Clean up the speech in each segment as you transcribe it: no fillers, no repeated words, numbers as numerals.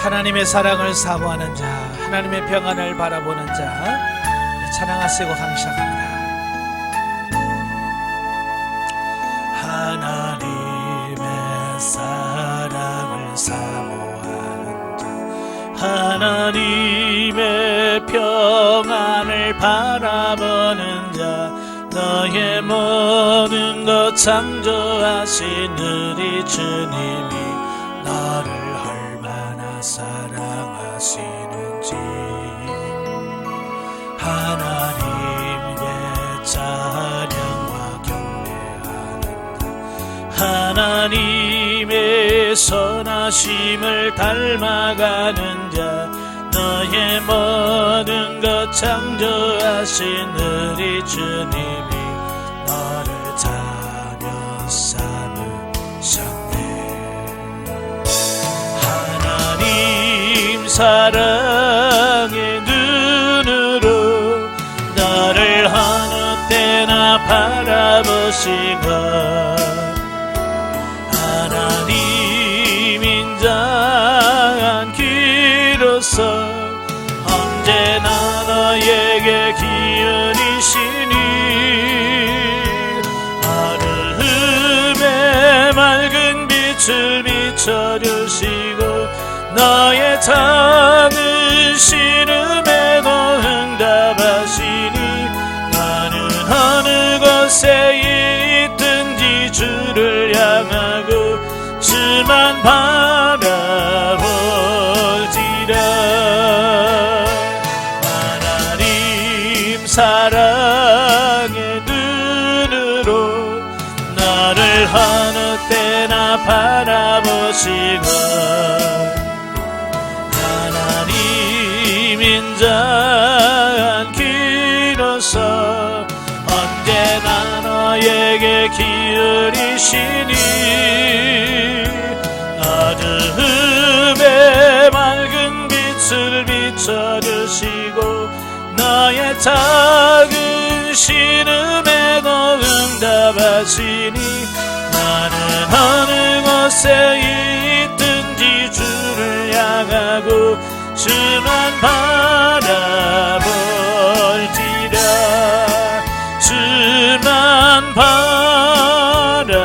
하나님의 사랑을 사모하는 자, 하나님의 평안을 바라보는 자, 찬양하시고 가기 시작합니다. 하나님의 사랑을 사모하는 자, 하나님의 평안을 바라보는 자, 너의 모든 것 창조하신 우리 주님이 너를 얼마나 사랑하시는지 하나님의 찬양과 경배하는다. 하나님의 선하심을 닮아가는 자, 너의 모든 것 창조하신 우리 주님이 너를 자녀 삼으셨네. 하나님 사랑의 눈으로 너를 어느 때나 바라보시고 하나님 인자한 귀로서 언제나 너에게 기울이시니 어둠의 맑은 빛을 비춰주시고 너의 작은 신음에도 응답하시니 나는 어느 곳에 있든지 주를 향하고 주만 바라볼지라. 하나님 사랑의 눈으로 너를 어느 때나 바라보시고 인자한 귀로서 언제나 너에게 기울이시니 어둠의 맑은 빛을 비춰주시고 너의 작은 신음에도 응답하시니 나는 어느 곳에 있든지 주를 향하고 주만 바라볼지라. 주만 바라볼지라.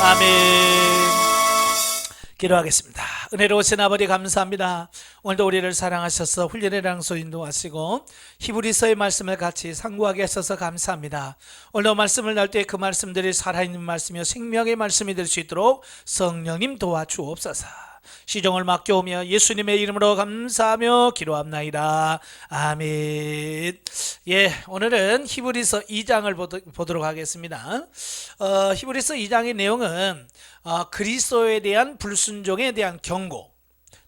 아멘. 기도하겠습니다. 은혜로우신 아버지 감사합니다. 오늘도 우리를 사랑하셔서 훈련의 장소 인도하시고 히브리서의 말씀을 같이 상고하게 하셔서 감사합니다. 오늘 말씀을 날 때 그 말씀들이 살아있는 말씀이요 생명의 말씀이 될 수 있도록 성령님 도와주옵소서. 시종을 맡겨오며 예수님의 이름으로 감사하며 기도합나이다. 아멘. 오늘은 히브리서 2장을 보도록 하겠습니다. 히브리서 2장의 내용은 그리스도에 대한 불순종에 대한 경고,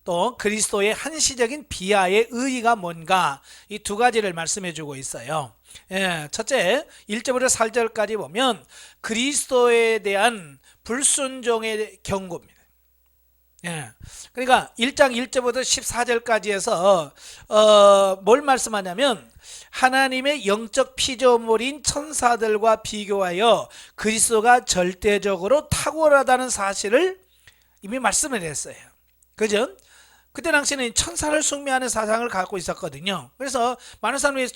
또 그리스도의 한시적인 비하의 의의가 뭔가, 이 두 가지를 말씀해 주고 있어요. 첫째 1절부터 4절까지 보면 그리스도에 대한 불순종의 경고입니다. 그러니까 1장 1절부터 14절까지 해서 뭘 말씀하냐면 하나님의 영적 피조물인 천사들과 비교하여 그리스도가 절대적으로 탁월하다는 사실을 이미 말씀을 했어요. 그죠? 그때 당시에는 천사를 숭배하는 사상을 갖고 있었거든요. 그래서 많은 사람들이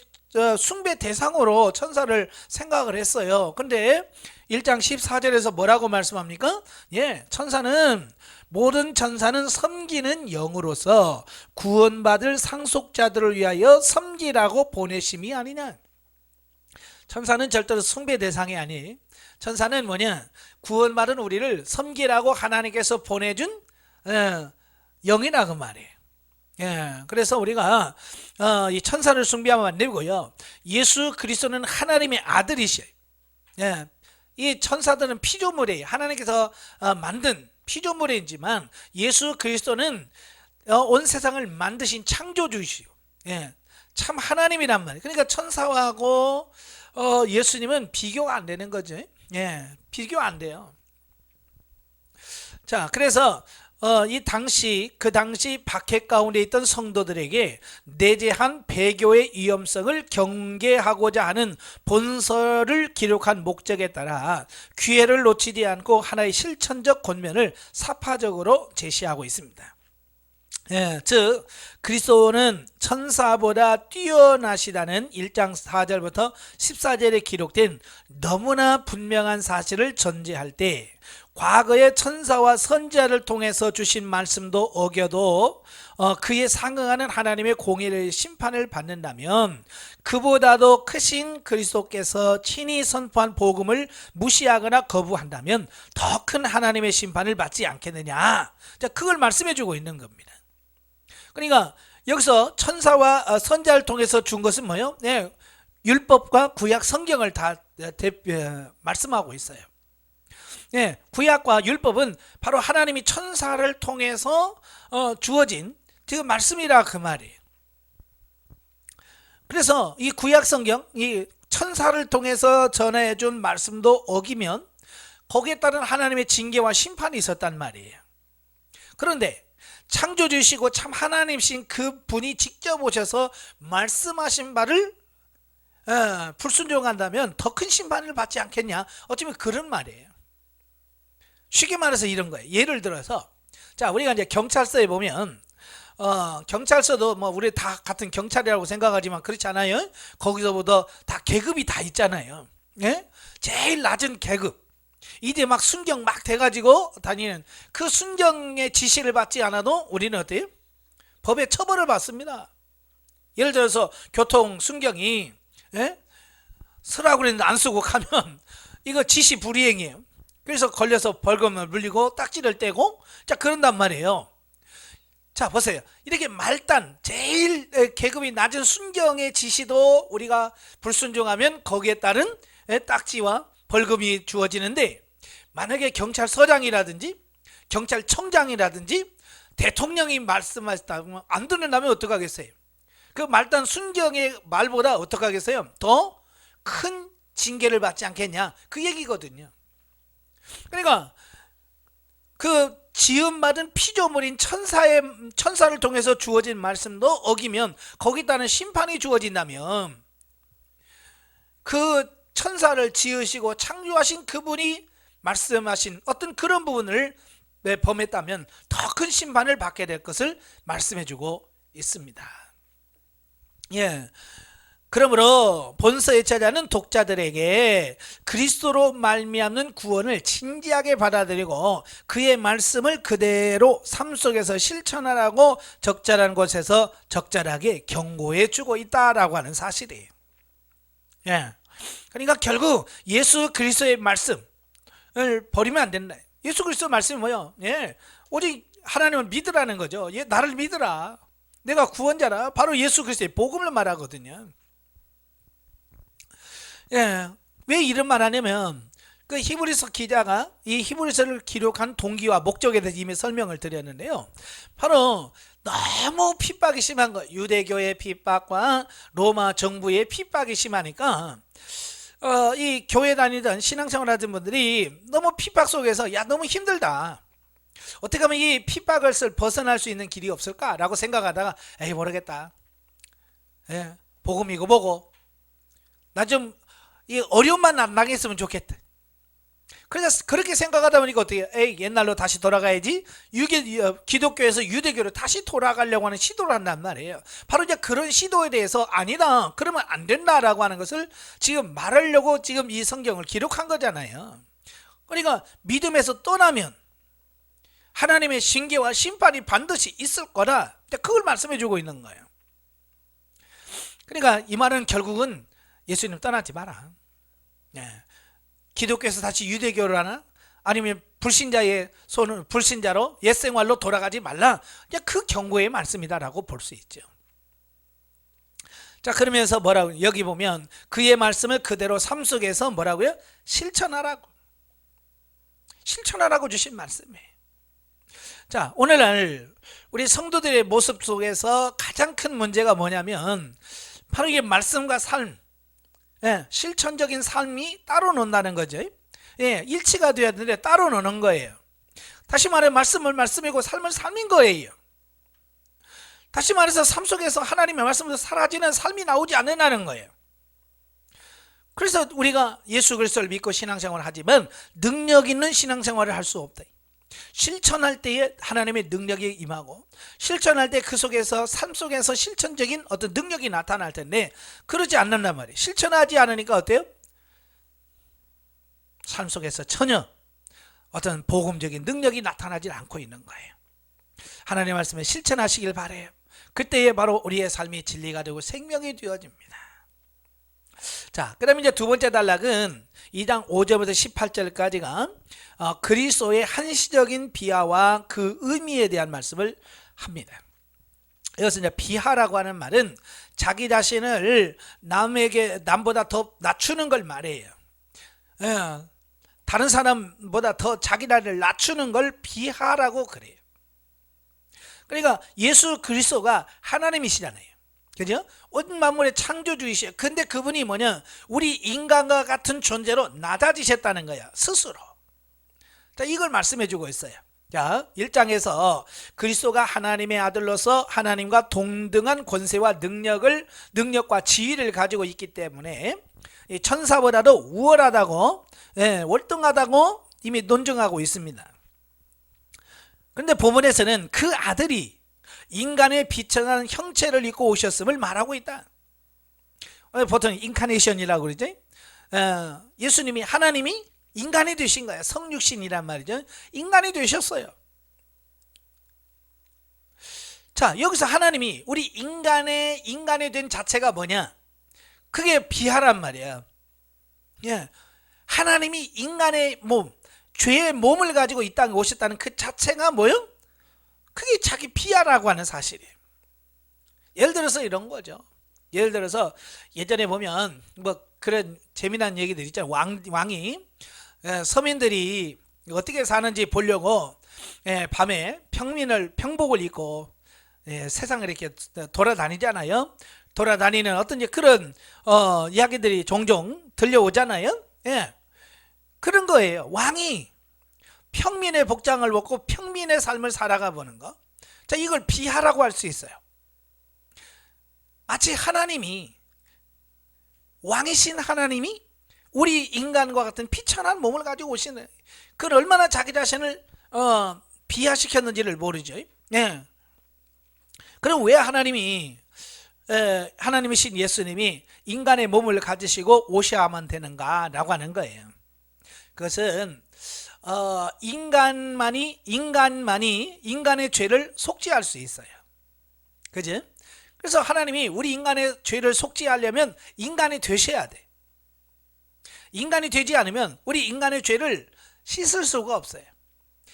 숭배 대상으로 천사를 생각을 했어요. 근데 1장 14절에서 뭐라고 말씀합니까? 모든 천사는 섬기는 영으로서 구원받을 상속자들을 위하여 섬기라고 보내심이 아니냐. 천사는 절대로 숭배 대상이 아니. 천사는 뭐냐? 구원받은 우리를 섬기라고 하나님께서 보내준 영이라고 말이에요. 그래서 우리가 이 천사를 숭배하면 안 되고요. 예수 그리스도는 하나님의 아들이셔요. 이 천사들은 피조물이에요. 하나님께서 만든 피조물이지만 예수 그리스도는 온 세상을 만드신 창조주이시오. 참 하나님이란 말이에요. 그러니까 천사하고 예수님은 비교가 안 되는 거죠. 비교 안 돼요. 자, 그래서 그 당시 박해 가운데 있던 성도들에게 내재한 배교의 위험성을 경계하고자 하는 본서를 기록한 목적에 따라 기회를 놓치지 않고 하나의 실천적 권면을 사파적으로 제시하고 있습니다. 즉 그리스도는 천사보다 뛰어나시다는 1장 4절부터 14절에 기록된 너무나 분명한 사실을 전제할 때 과거의 천사와 선지자를 통해서 주신 말씀도 어겨도 그에 상응하는 하나님의 공의의 심판을 받는다면 그보다도 크신 그리스도께서 친히 선포한 복음을 무시하거나 거부한다면 더 큰 하나님의 심판을 받지 않겠느냐. 자, 그걸 말씀해 주고 있는 겁니다. 그러니까 여기서 천사와 선지자를 통해서 준 것은 뭐예요? 네, 율법과 구약 성경을 다 말씀하고 있어요. 네, 구약과 율법은 바로 하나님이 천사를 통해서 주어진 그 말씀이라 그 말이에요. 그래서 이 구약 성경, 이 천사를 통해서 전해준 말씀도 어기면 거기에 따른 하나님의 징계와 심판이 있었단 말이에요. 그런데 창조주시고 참 하나님이신 그 분이 직접 오셔서 말씀하신 바를 불순종한다면 더 큰 심판을 받지 않겠냐. 어쩌면 그런 말이에요. 쉽게 말해서 이런 거예요. 예를 들어서 자, 우리가 이제 경찰서에 보면 경찰서도 뭐 우리 다 같은 경찰이라고 생각하지만 그렇지 않아요. 거기서부터 다 계급이 다 있잖아요. 예? 제일 낮은 계급, 이제 막 순경 막 돼가지고 다니는 그 순경의 지시를 받지 않아도 우리는 어때요? 법의 처벌을 받습니다. 예를 들어서 교통 순경이 쓰라고 그랬는데 안 쓰고 가면 이거 지시 불이행이에요. 그래서 걸려서 벌금을 물리고 딱지를 떼고, 자, 그런단 말이에요. 자, 보세요. 이렇게 말단 제일 계급이 낮은 순경의 지시도 우리가 불순종하면 거기에 따른 딱지와 벌금이 주어지는데, 만약에 경찰서장이라든지 경찰청장이라든지 대통령이 말씀하셨다면 안 듣는다면 어떡하겠어요? 그 말단 순경의 말보다 어떡하겠어요? 더 큰 징계를 받지 않겠냐, 그 얘기거든요. 그러니까 그 지음받은 피조물인 천사를 통해서 주어진 말씀도 어기면 거기에 따른 심판이 주어진다면 그 천사를 지으시고 창조하신 그분이 말씀하신 어떤 그런 부분을 범했다면 더 큰 심판을 받게 될 것을 말씀해주고 있습니다. 예. 그러므로 본서의 저자는 독자들에게 그리스도로 말미암는 구원을 진지하게 받아들이고 그의 말씀을 그대로 삶 속에서 실천하라고 적절한 곳에서 적절하게 경고해 주고 있다라고 하는 사실이에요. 예. 그러니까 결국 예수 그리스도의 말씀을 버리면 안 된다. 예수 그리스도 말씀이 뭐예요? 예. 오직 하나님을 믿으라는 거죠. 예, 나를 믿으라. 내가 구원자라. 바로 예수 그리스도의 복음을 말하거든요. 예, 왜 이런 말 하냐면 그 히브리서 기자가 이 히브리서를 기록한 동기와 목적에 대해서 이미 설명을 드렸는데요. 바로 너무 핍박이 심한 거, 유대교의 핍박과 로마 정부의 핍박이 심하니까 이 교회 다니던 신앙생활 하던 분들이 너무 핍박 속에서 야, 너무 힘들다, 어떻게 하면 이 핍박을 벗어날 수 있는 길이 없을까라고 생각하다가 에이, 모르겠다, 예, 복음 이거 보고 나 좀 이 어려움만 안 당했으면 좋겠다. 그래서 그렇게 생각하다 보니까 어떻게, 에이, 옛날로 다시 돌아가야지, 기독교에서 유대교로 다시 돌아가려고 하는 시도를 한단 말이에요. 바로 이제 그런 시도에 대해서 아니다, 그러면 안 된다라고 하는 것을 지금 말하려고 지금 이 성경을 기록한 거잖아요. 그러니까 믿음에서 떠나면 하나님의 징계와 심판이 반드시 있을 거라, 그걸 말씀해 주고 있는 거예요. 그러니까 이 말은 결국은 예수님 떠나지 마라, 네. 기독교에서 다시 유대교를 하나 아니면 불신자로 옛생활로 돌아가지 말라, 그 경고의 말씀이다라고 볼 수 있죠. 자, 그러면서 뭐라고, 여기 보면 그의 말씀을 그대로 삶 속에서 뭐라고요? 실천하라고 주신 말씀이에요. 자, 오늘날 우리 성도들의 모습 속에서 가장 큰 문제가 뭐냐면 바로 이게 말씀과 삶, 예, 실천적인 삶이 따로 논다는 거죠. 예, 일치가 되어야 되는데 따로 노는 거예요. 다시 말해 말씀을 말씀이고 삶을 삶인 거예요. 다시 말해서 삶 속에서 하나님의 말씀으로 사라지는 삶이 나오지 않는다는 거예요. 그래서 우리가 예수 그리스도를 믿고 신앙생활을 하지만 능력 있는 신앙생활을 할 수 없다. 실천할 때에 하나님의 능력이 임하고 실천할 때 그 속에서 삶 속에서 실천적인 어떤 능력이 나타날 텐데 그러지 않는단 말이에요. 실천하지 않으니까 어때요? 삶 속에서 전혀 어떤 복음적인 능력이 나타나지 않고 있는 거예요. 하나님의 말씀에 실천하시길 바라요. 그때에 바로 우리의 삶이 진리가 되고 생명이 되어집니다. 자, 그다음에 이제 두 번째 단락은 2장 5절부터 18절까지가 그리스도의 한시적인 비하와 그 의미에 대한 말씀을 합니다. 여기서 이제 비하라고 하는 말은 자기 자신을 남보다 더 낮추는 걸 말해요. 다른 사람보다 더 자기 나를 낮추는 걸 비하라고 그래요. 그러니까 예수 그리스도가 하나님이시잖아요. 그죠? 온 만물의 창조주이시에요. 근데 그분이 뭐냐? 우리 인간과 같은 존재로 낮아지셨다는 거야, 스스로. 자, 이걸 말씀해 주고 있어요. 자, 1장에서 그리스도가 하나님의 아들로서 하나님과 동등한 권세와 능력과 지위를 가지고 있기 때문에 천사보다도 우월하다고, 월등하다고 이미 논증하고 있습니다. 그런데 본문에서는 그 아들이 인간의 비천한 형체를 입고 오셨음을 말하고 있다. 보통 인카네이션이라고 그러죠. 예수님이, 하나님이 인간이 되신 거예요. 성육신이란 말이죠. 인간이 되셨어요. 자, 여기서 하나님이 우리 인간이 된 자체가 뭐냐? 그게 비하란 말이에요. 하나님이 인간의 몸, 죄의 몸을 가지고 이 땅에 오셨다는 그 자체가 뭐요? 그게 자기 비하라고 하는 사실이에요. 예를 들어서 이런 거죠. 예를 들어서 예전에 보면 뭐 그런 재미난 얘기들 있잖아요. 왕이 서민들이 어떻게 사는지 보려고 밤에 평복을 입고 세상을 이렇게 돌아다니잖아요. 돌아다니는 어떤 그런 이야기들이 종종 들려오잖아요. 그런 거예요. 왕이 평민의 복장을 벗고 평민의 삶을 살아가 보는 거. 자, 이걸 비하라고 할 수 있어요. 마치 하나님이, 왕이신 하나님이 우리 인간과 같은 비천한 몸을 가지고 오시는, 그걸 얼마나 자기 자신을 비하시켰는지를 모르죠. 그럼 왜 하나님이신 예수님이 인간의 몸을 가지시고 오셔야만 되는가라고 하는 거예요. 그것은 인간만이 인간의 죄를 속죄할 수 있어요. 그죠? 그래서 하나님이 우리 인간의 죄를 속죄하려면 인간이 되셔야 돼. 인간이 되지 않으면 우리 인간의 죄를 씻을 수가 없어요.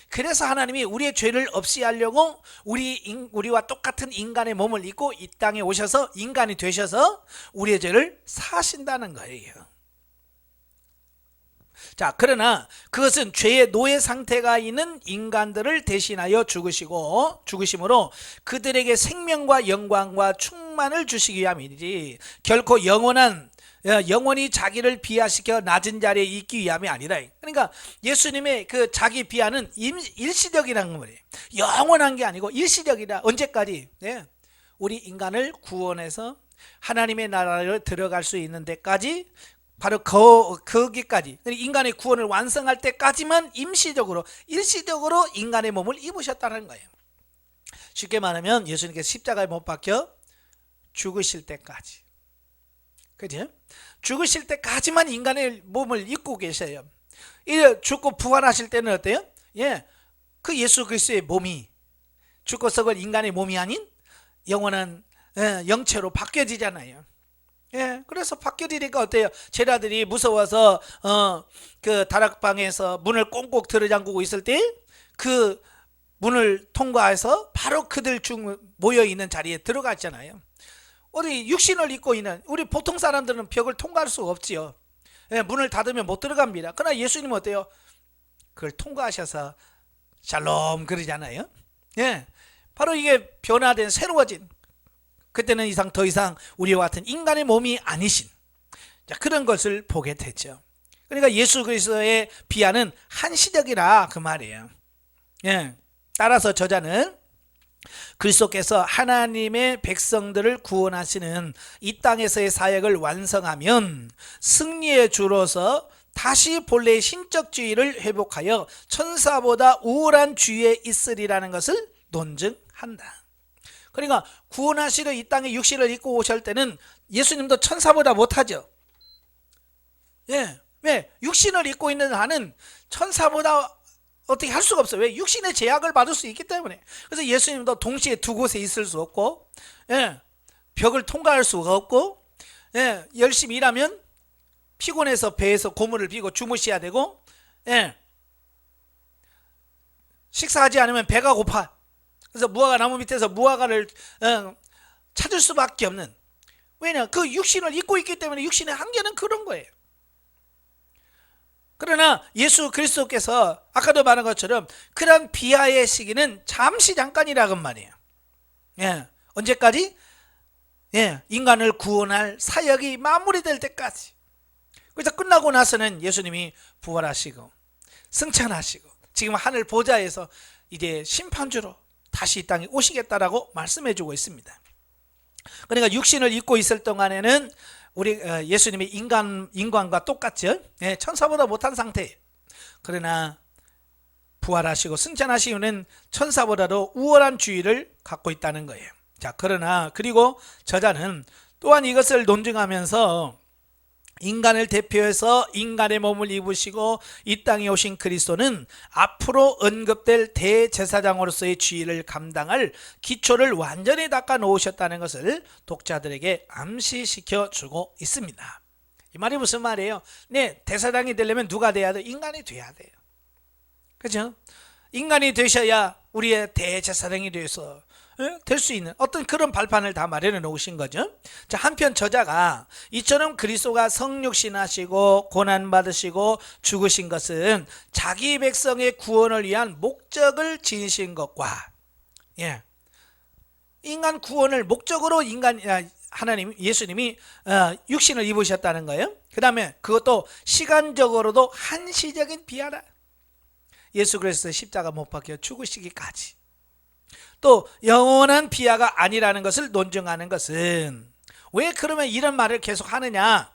그래서 하나님이 우리의 죄를 없이 하려고 우리와 똑같은 인간의 몸을 입고 이 땅에 오셔서 인간이 되셔서 우리의 죄를 사하신다는 거예요. 자, 그러나 그것은 죄의 노예 상태가 있는 인간들을 대신하여 죽으심으로 그들에게 생명과 영광과 충만을 주시기 위함이지 결코 영원히 자기를 비하시켜 낮은 자리에 있기 위함이 아니라. 그러니까 예수님의 그 자기 비하는 일시적이라는 거예요. 영원한 게 아니고 일시적이다. 언제까지? 우리 인간을 구원해서 하나님의 나라를 들어갈 수 있는 데까지, 바로 거기까지, 인간의 구원을 완성할 때까지만 일시적으로 인간의 몸을 입으셨다는 거예요. 쉽게 말하면 예수님께서 십자가에 못 박혀 죽으실 때까지, 그죠? 죽으실 때까지만 인간의 몸을 입고 계셔요. 이제 죽고 부활하실 때는 어때요? 그 예수 그리스도의 몸이 죽고 썩을 인간의 몸이 아닌 영원한 영체로 바뀌어지잖아요. 그래서 바뀌어지니까 어때요? 제자들이 무서워서 그 다락방에서 문을 꽁꽁 들어잠그고 있을 때 그 문을 통과해서 바로 그들 중 모여 있는 자리에 들어갔잖아요. 우리 육신을 입고 있는 우리 보통 사람들은 벽을 통과할 수가 없지요. 문을 닫으면 못 들어갑니다. 그러나 예수님은 어때요? 그걸 통과하셔서 샬롬 그러잖아요. 바로 이게 변화된, 새로워진, 그때는 더 이상 우리와 같은 인간의 몸이 아니신 그런 것을 보게 됐죠. 그러니까 예수 그리스도의 비하는 한시적이라 그 말이에요. 예. 따라서 저자는 그리스도께서 하나님의 백성들을 구원하시는 이 땅에서의 사역을 완성하면 승리의 주로서 다시 본래의 신적 지위를 회복하여 천사보다 우월한 지위에 있으리라는 것을 논증한다. 그러니까 구원하시러 이 땅에 육신을 입고 오실 때는 예수님도 천사보다 못하죠. 예. 왜? 육신을 입고 있는 한은 천사보다 어떻게 할 수가 없어요. 왜? 육신의 제약을 받을 수 있기 때문에. 그래서 예수님도 동시에 두 곳에 있을 수 없고, 예, 벽을 통과할 수가 없고, 예, 열심히 일하면 피곤해서 배에서 고무를 비고 주무셔야 되고, 예, 식사하지 않으면 배가 고파. 그래서 무화과 나무 밑에서 무화과를 찾을 수밖에 없는. 왜냐? 그 육신을 입고 있기 때문에 육신의 한계는 그런 거예요. 그러나 예수 그리스도께서 아까도 말한 것처럼 그런 비하의 시기는 잠시 잠깐이라고 말이에요. 예, 언제까지? 예, 인간을 구원할 사역이 마무리될 때까지. 그래서 끝나고 나서는 예수님이 부활하시고 승천하시고 지금 하늘 보좌에서 이제 심판주로 다시 이 땅에 오시겠다라고 말씀해 주고 있습니다. 그러니까 육신을 입고 있을 동안에는 우리 예수님이 인간과 똑같죠. 예, 천사보다 못한 상태예요. 그러나 부활하시고 승천하시고는 천사보다도 우월한 지위를 갖고 있다는 거예요. 자, 그리고 저자는 또한 이것을 논증하면서 인간을 대표해서 인간의 몸을 입으시고 이 땅에 오신 그리스도는 앞으로 언급될 대제사장으로서의 지위를 감당할 기초를 완전히 닦아 놓으셨다는 것을 독자들에게 암시시켜 주고 있습니다. 이 말이 무슨 말이에요? 네, 대사장이 되려면 누가 돼야 돼요? 인간이 돼야 돼요. 그렇죠? 인간이 되셔야 우리의 대제사장이 되어서 될 수 있는 어떤 그런 발판을 다 마련해 놓으신 거죠. 자, 한편 저자가 이처럼 그리스도가 성육신하시고 고난받으시고 죽으신 것은 자기 백성의 구원을 위한 목적을 지니신 것과, 예, 인간 구원을 목적으로 하나님 예수님이 육신을 입으셨다는 거예요. 그 다음에 그것도 시간적으로도 한시적인 비하라. 예수 그리스도 십자가 못 박혀 죽으시기까지. 또 영원한 비하가 아니라는 것을 논증하는 것은, 왜 그러면 이런 말을 계속 하느냐?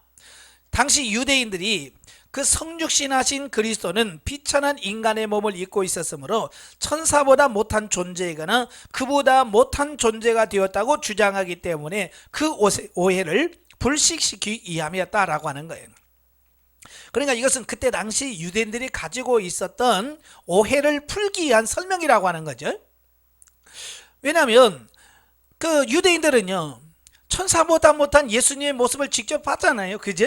당시 유대인들이 그 성육신하신 그리스도는 비천한 인간의 몸을 입고 있었으므로 천사보다 못한 존재이거나 그보다 못한 존재가 되었다고 주장하기 때문에 그 오해를 불식시키기 위함이었다라고 하는 거예요. 그러니까 이것은 그때 당시 유대인들이 가지고 있었던 오해를 풀기 위한 설명이라고 하는 거죠. 왜냐하면 그 유대인들은요, 천사보다 못한 예수님의 모습을 직접 봤잖아요. 그죠?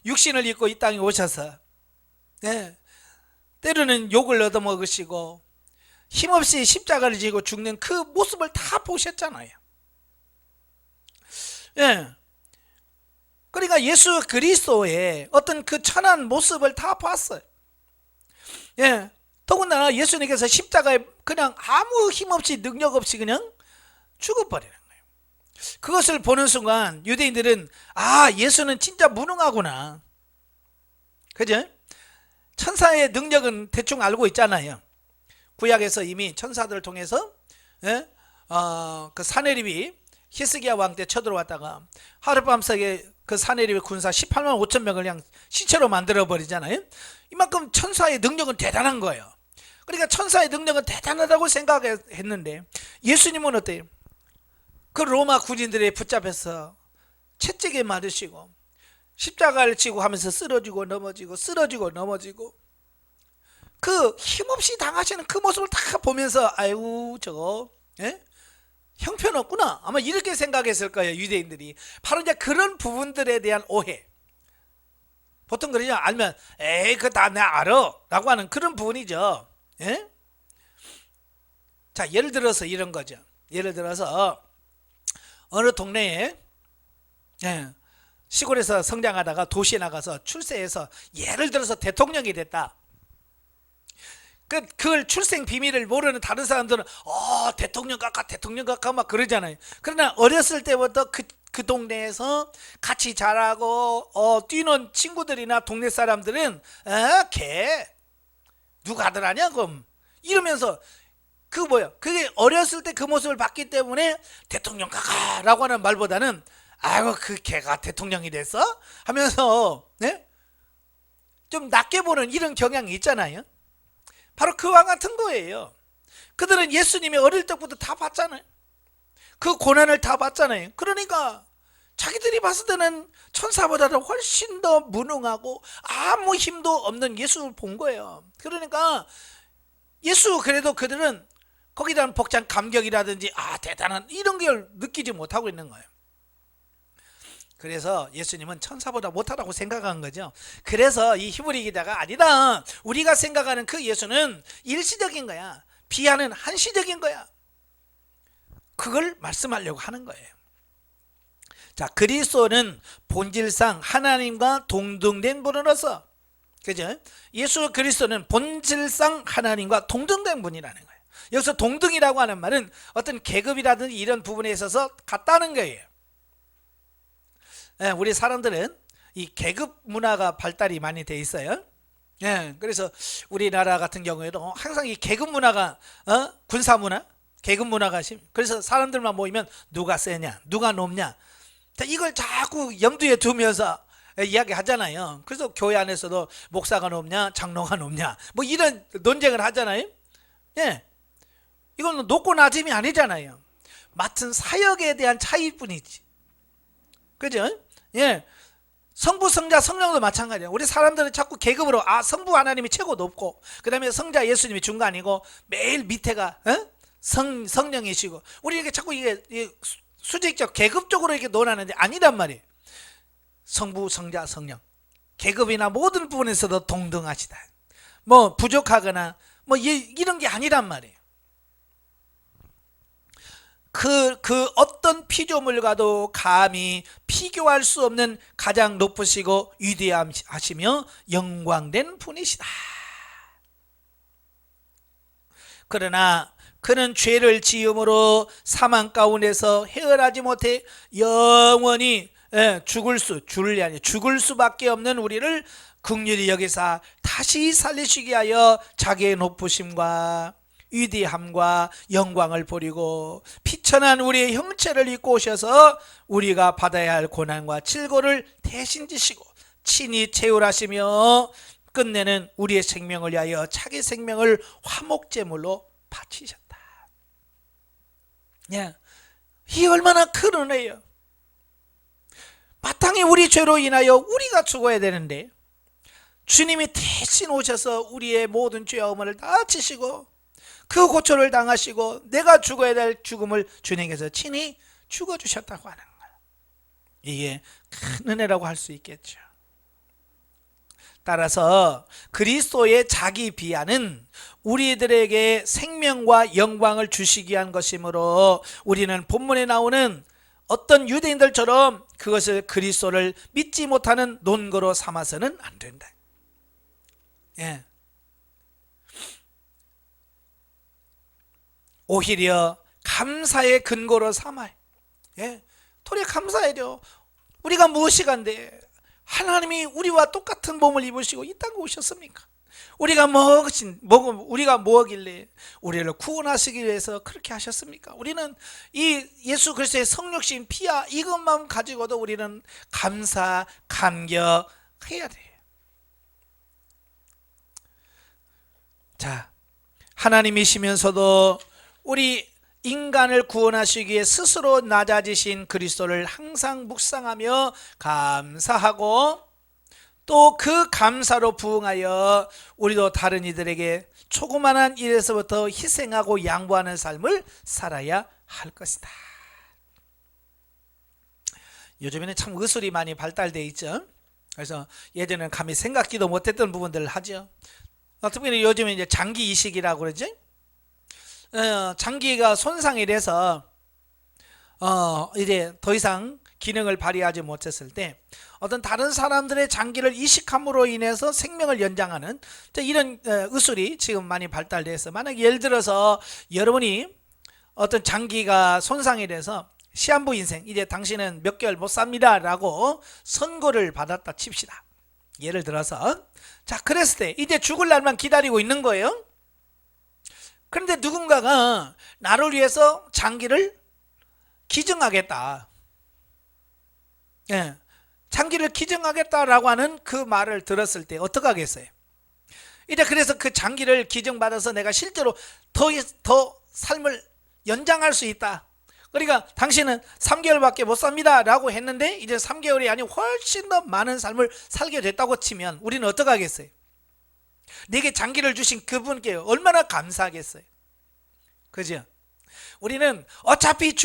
육신을 입고 이 땅에 오셔서, 네, 때로는 욕을 얻어먹으시고 힘없이 십자가를 지고 죽는 그 모습을 다 보셨잖아요. 예. 그러니까 예수 그리스도의 어떤 그 천한 모습을 다 봤어요. 예. 더군다나 예수님께서 십자가에 그냥 아무 힘없이 능력 없이 그냥 죽어버리는 거예요. 그것을 보는 순간 유대인들은 예수는 진짜 무능하구나. 그죠? 천사의 능력은 대충 알고 있잖아요. 구약에서 이미 천사들을 통해서, 예? 그 사내립이 히스기야 왕 때 쳐들어왔다가 하룻밤새에 그 사내립의 군사 18만 5천 명을 그냥 시체로 만들어 버리잖아요. 이만큼 천사의 능력은 대단한 거예요. 그러니까 천사의 능력은 대단하다고 생각했는데 예수님은 어때요? 그 로마 군인들에 붙잡혀서 채찍에 맞으시고 십자가를 지고 하면서 쓰러지고 넘어지고 그 힘없이 당하시는 그 모습을 다 보면서 아이고 저거, 예? 형편없구나, 아마 이렇게 생각했을 거예요, 유대인들이. 바로 이제 그런 부분들에 대한 오해. 보통 그러죠. 알면 에이 그거 다 내가 알아 라고 하는 그런 부분이죠. 예? 자, 예를 들어서 이런 거죠. 예를 들어서 어느 동네에, 예, 시골에서 성장하다가 도시에 나가서 출세해서 예를 들어서 대통령이 됐다. 그걸 출생 비밀을 모르는 다른 사람들은 대통령 각하 막 그러잖아요. 그러나 어렸을 때부터 그 동네에서 같이 자라고 뛰는 친구들이나 동네 사람들은 걔 누가 아들 아냐 그럼 이러면서 그게 어렸을 때 그 모습을 봤기 때문에 대통령 가가라고 하는 말보다는 아이고 그 걔가 대통령이 됐어? 하면서 네? 좀 낮게 보는 이런 경향이 있잖아요. 바로 그와 같은 거예요. 그들은 예수님이 어릴 때부터 다 봤잖아요. 그 고난을 다 봤잖아요. 그러니까 자기들이 봤을 때는 천사보다도 훨씬 더 무능하고 아무 힘도 없는 예수를 본 거예요. 그러니까 그래도 그들은 거기에 대한 벅찬 감격이라든지 대단한 이런 걸 느끼지 못하고 있는 거예요. 그래서 예수님은 천사보다 못하다고 생각한 거죠. 그래서 이 히브리 기자가 아니다, 우리가 생각하는 그 예수는 일시적인 거야, 비하는 한시적인 거야, 그걸 말씀하려고 하는 거예요. 자, 그리스도는 본질상 하나님과 동등된 분으로서, 그죠? 예수 그리스도는 본질상 하나님과 동등된 분이라는 거예요. 여기서 동등이라고 하는 말은 어떤 계급이라든지 이런 부분에 있어서 같다는 거예요. 우리 사람들은 이 계급 문화가 발달이 많이 돼 있어요. 그래서 우리나라 같은 경우에도 항상 이 계급 문화가 군사 문화, 계급 문화가 그래서 사람들만 모이면 누가 세냐, 누가 높냐, 이걸 자꾸 염두에 두면서 이야기하잖아요. 그래서 교회 안에서도 목사가 높냐, 장로가 높냐, 뭐 이런 논쟁을 하잖아요. 이건 높고 낮음이 아니잖아요. 맡은 사역에 대한 차이뿐이지. 그죠? 성부, 성자, 성령도 마찬가지예요. 우리 사람들은 자꾸 계급으로 성부 하나님이 최고 높고, 그 다음에 성자 예수님이 중간이고, 매일 밑에가 성령이시고, 우리 이렇게 자꾸 이게 수직적 계급적으로 이렇게 논하는데 아니란 말이에요. 성부, 성자, 성령, 계급이나 모든 부분에서도 동등하시다. 뭐 부족하거나 뭐 이런 게 아니란 말이에요. 그 어떤 피조물과도 감히 비교할 수 없는 가장 높으시고 위대하시며 영광된 분이시다. 그러나 그는 죄를 지음으로 사망 가운데서 헤어나지 못해 영원히 죽을 수밖에 없는 우리를 긍휼히 여기사 다시 살리시게 하여 자기의 높으심과 위대함과 영광을 버리고 피천한 우리의 형체를 입고 오셔서 우리가 받아야 할 고난과 질고를 대신 지시고 친히 채울하시며 끝내는 우리의 생명을 위하여 자기 생명을 화목제물로 바치셨다. 이 얼마나 큰 은혜예요. 바탕에 우리 죄로 인하여 우리가 죽어야 되는데 주님이 대신 오셔서 우리의 모든 죄와음을 다 지시고 그 고초를 당하시고 내가 죽어야 될 죽음을 주님께서 친히 죽어주셨다고 하는 거예요. 이게 큰 은혜라고 할 수 있겠죠. 따라서 그리스도의 자기 비하는 우리들에게 생명과 영광을 주시기 위한 것이므로 우리는 본문에 나오는 어떤 유대인들처럼 그것을 그리스도를 믿지 못하는 논거로 삼아서는 안 된다. 오히려 감사의 근거로 삼아요. 도리어 감사해야 돼요. 우리가 무엇이 간데 하나님이 우리와 똑같은 몸을 입으시고 이 땅에 오셨습니까? 우리가 뭐길래 우리를 구원하시기 위해서 그렇게 하셨습니까? 우리는 이 예수 그리스도의 성육신 피와 이것만 가지고도 우리는 감사, 감격해야 돼요. 자, 하나님이시면서도 우리 인간을 구원하시기 위해 스스로 낮아지신 그리스도를 항상 묵상하며 감사하고 또 그 감사로 부응하여 우리도 다른 이들에게 조그만한 일에서부터 희생하고 양보하는 삶을 살아야 할 것이다. 요즘에는 참 의술이 많이 발달되어 있죠. 그래서 예전에는 감히 생각지도 못했던 부분들을 하죠. 특별히 요즘에 이제 장기 이식이라고 그러지. 장기가 손상이 돼서 이제 더 이상 기능을 발휘하지 못했을 때 어떤 다른 사람들의 장기를 이식함으로 인해서 생명을 연장하는 이런 의술이 지금 많이 발달돼서, 만약에 예를 들어서 여러분이 어떤 장기가 손상이 돼서 시한부 인생, 이제 당신은 몇 개월 못 삽니다 라고 선고를 받았다 칩시다. 예를 들어서, 자, 그랬을 때 이제 죽을 날만 기다리고 있는 거예요. 그런데 누군가가 나를 위해서 장기를 기증하겠다. 예, 장기를 기증하겠다라고 하는 그 말을 들었을 때 어떻게 하겠어요? 이제 그래서 그 장기를 기증받아서 내가 실제로 더 삶을 연장할 수 있다. 그러니까 당신은 3개월밖에 못 삽니다 라고 했는데 이제 3개월이 아니고 훨씬 더 많은 삶을 살게 됐다고 치면 우리는 어떻게 하겠어요? 내게 장기를 주신 그분께 얼마나 감사하겠어요? 그죠? 우리는 어차피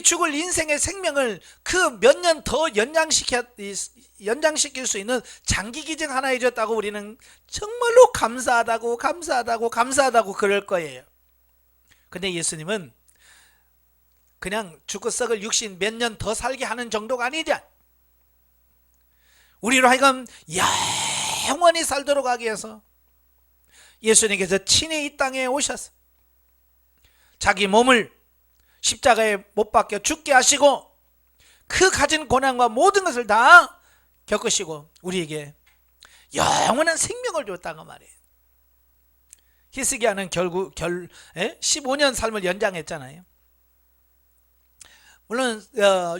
죽을 인생의 생명을 그 몇 년 더 연장시킬 수 있는 장기 기증 하나 해줬다고 우리는 정말로 감사하다고 그럴 거예요. 근데 예수님은 그냥 죽고 썩을 육신 몇 년 더 살게 하는 정도가 아니죠. 우리로 하여금 영원히 살도록 하기 위해서 예수님께서 친히 이 땅에 오셔서 자기 몸을 십자가에 못 박혀 죽게 하시고 그 가진 고난과 모든 것을 다 겪으시고 우리에게 영원한 생명을 줬다고 말이에요. 히스기야는 결국 15년 삶을 연장했잖아요. 물론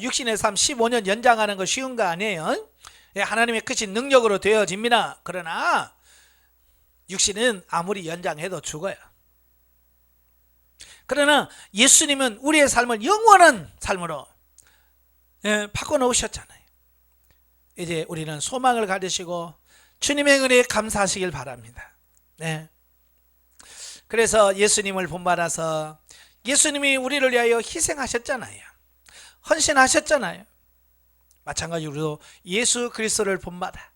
육신의 삶 15년 연장하는 거 쉬운 거 아니에요. 하나님의 크신 능력으로 되어집니다. 그러나 육신은 아무리 연장해도 죽어요. 그러나 예수님은 우리의 삶을 영원한 삶으로 바꿔놓으셨잖아요. 이제 우리는 소망을 가지시고 주님의 은혜에 감사하시길 바랍니다. 네. 그래서 예수님을 본받아서 예수님이 우리를 위하여 희생하셨잖아요. 헌신하셨잖아요. 마찬가지로 예수 그리스도를 본받아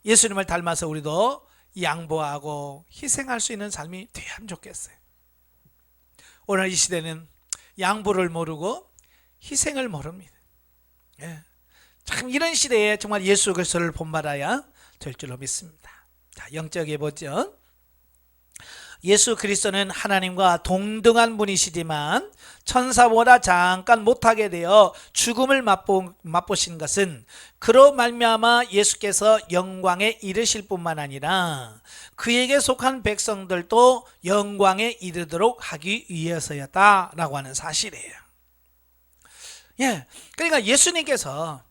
예수님을 닮아서 우리도 양보하고 희생할 수 있는 삶이 되면 좋겠어요. 오늘 이 시대는 양보를 모르고 희생을 모릅니다. 참 이런 시대에 정말 예수 그리스도를 본받아야 될 줄로 믿습니다. 자, 영적에 보죠. 예수 그리스도는 하나님과 동등한 분이시지만 천사보다 잠깐 못하게 되어 죽음을 맛보신 것은 그로 말미암아 예수께서 영광에 이르실 뿐만 아니라 그에게 속한 백성들도 영광에 이르도록 하기 위해서였다라고 하는 사실이에요. 그러니까 예수님께서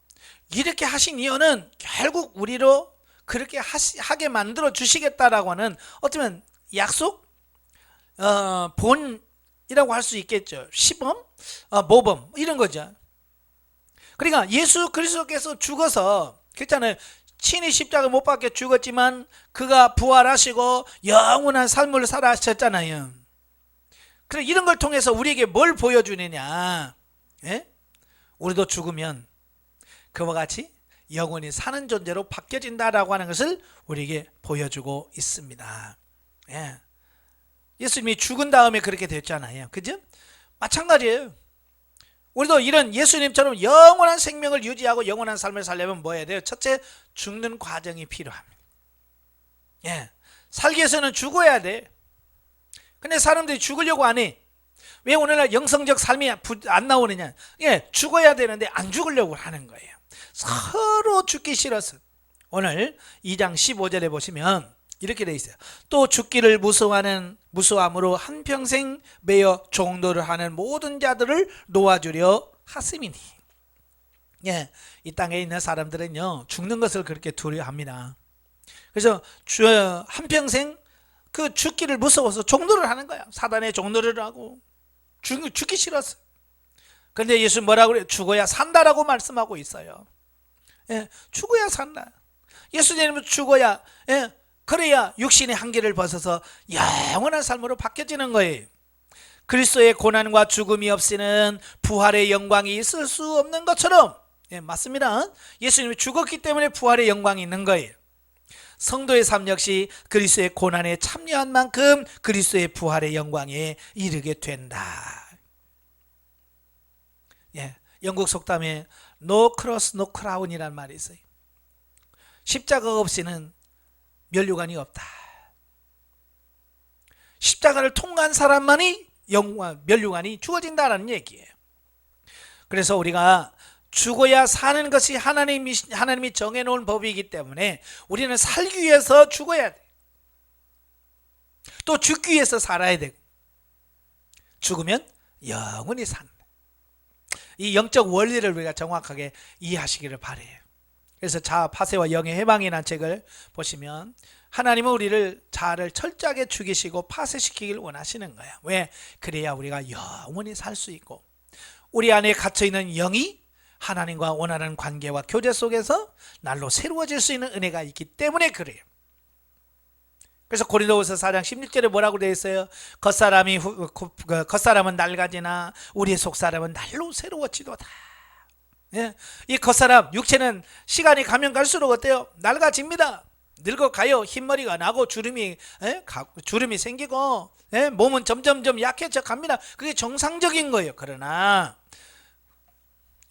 이렇게 하신 이유는 결국 우리로 그렇게 하게 만들어 주시겠다라고 하는 어쩌면 약속, 본이라고 할 수 있겠죠. 시범, 모범 이런 거죠. 그러니까 예수 그리스도께서 죽어서 그렇잖아요. 친히 십자가 못 박혀 죽었지만 그가 부활하시고 영원한 삶을 살아셨잖아요. 그래서 이런 걸 통해서 우리에게 뭘 보여주느냐? 우리도 죽으면 그와 같이 영원히 사는 존재로 바뀌어진다라고 하는 것을 우리에게 보여주고 있습니다. 예수님이 죽은 다음에 그렇게 됐잖아요. 그죠? 마찬가지예요. 우리도 이런 예수님처럼 영원한 생명을 유지하고 영원한 삶을 살려면 뭐 해야 돼요? 첫째, 죽는 과정이 필요합니다. 살기 위해서는 죽어야 돼. 근데 사람들이 죽으려고 안 해. 왜 오늘날 영성적 삶이 안 나오느냐? 죽어야 되는데 안 죽으려고 하는 거예요. 서로 죽기 싫어서. 오늘 2장 15절에 보시면 이렇게 돼 있어요. 또 죽기를 무수함으로 한평생 매여 종노를 하는 모든 자들을 놓아주려 하심이니. 이 땅에 있는 사람들은요 죽는 것을 그렇게 두려워합니다. 그래서 한평생 그 죽기를 무서워서 종노를 하는 거야. 사단의 종노를 하고 죽기 싫어서. 그런데 예수 뭐라고 그래요? 죽어야 산다라고 말씀하고 있어요. 죽어야 산다. 예수님은 죽어야 그래야 육신의 한계를 벗어서 영원한 삶으로 바뀌어지는 거예요. 그리스도의 고난과 죽음이 없이는 부활의 영광이 있을 수 없는 것처럼 맞습니다. 예수님이 죽었기 때문에 부활의 영광이 있는 거예요. 성도의 삶 역시 그리스도의 고난에 참여한 만큼 그리스도의 부활의 영광에 이르게 된다. 영국 속담에 No cross, no crown이라는 말이 있어요. 십자가 없이는 면류관이 없다. 십자가를 통과한 사람만이 면류관이 주어진다는 얘기예요. 그래서 우리가 죽어야 사는 것이 하나님이 정해놓은 법이기 때문에 우리는 살기 위해서 죽어야 돼. 또 죽기 위해서 살아야 되고, 죽으면 영원히 산다. 이 영적 원리를 우리가 정확하게 이해하시기를 바라요. 그래서 자아 파쇄와 영의 해방이라는 책을 보시면 하나님은 우리를 자아를 철저하게 죽이시고 파쇄시키길 원하시는 거야. 왜? 그래야 우리가 영원히 살 수 있고, 우리 안에 갇혀있는 영이 하나님과 원하는 관계와 교제 속에서 날로 새로워질 수 있는 은혜가 있기 때문에 그래요. 그래서 고린도후서 4장 16절에 뭐라고 되어 있어요? 겉사람은 낡아지나 우리의 속사람은 날로 새로워지도다. 예? 이 겉사람, 육체는 시간이 가면 갈수록 어때요? 낡아집니다. 늙어가요. 흰머리가 나고 주름이 생기고, 몸은 점점점 약해져 갑니다. 그게 정상적인 거예요. 그러나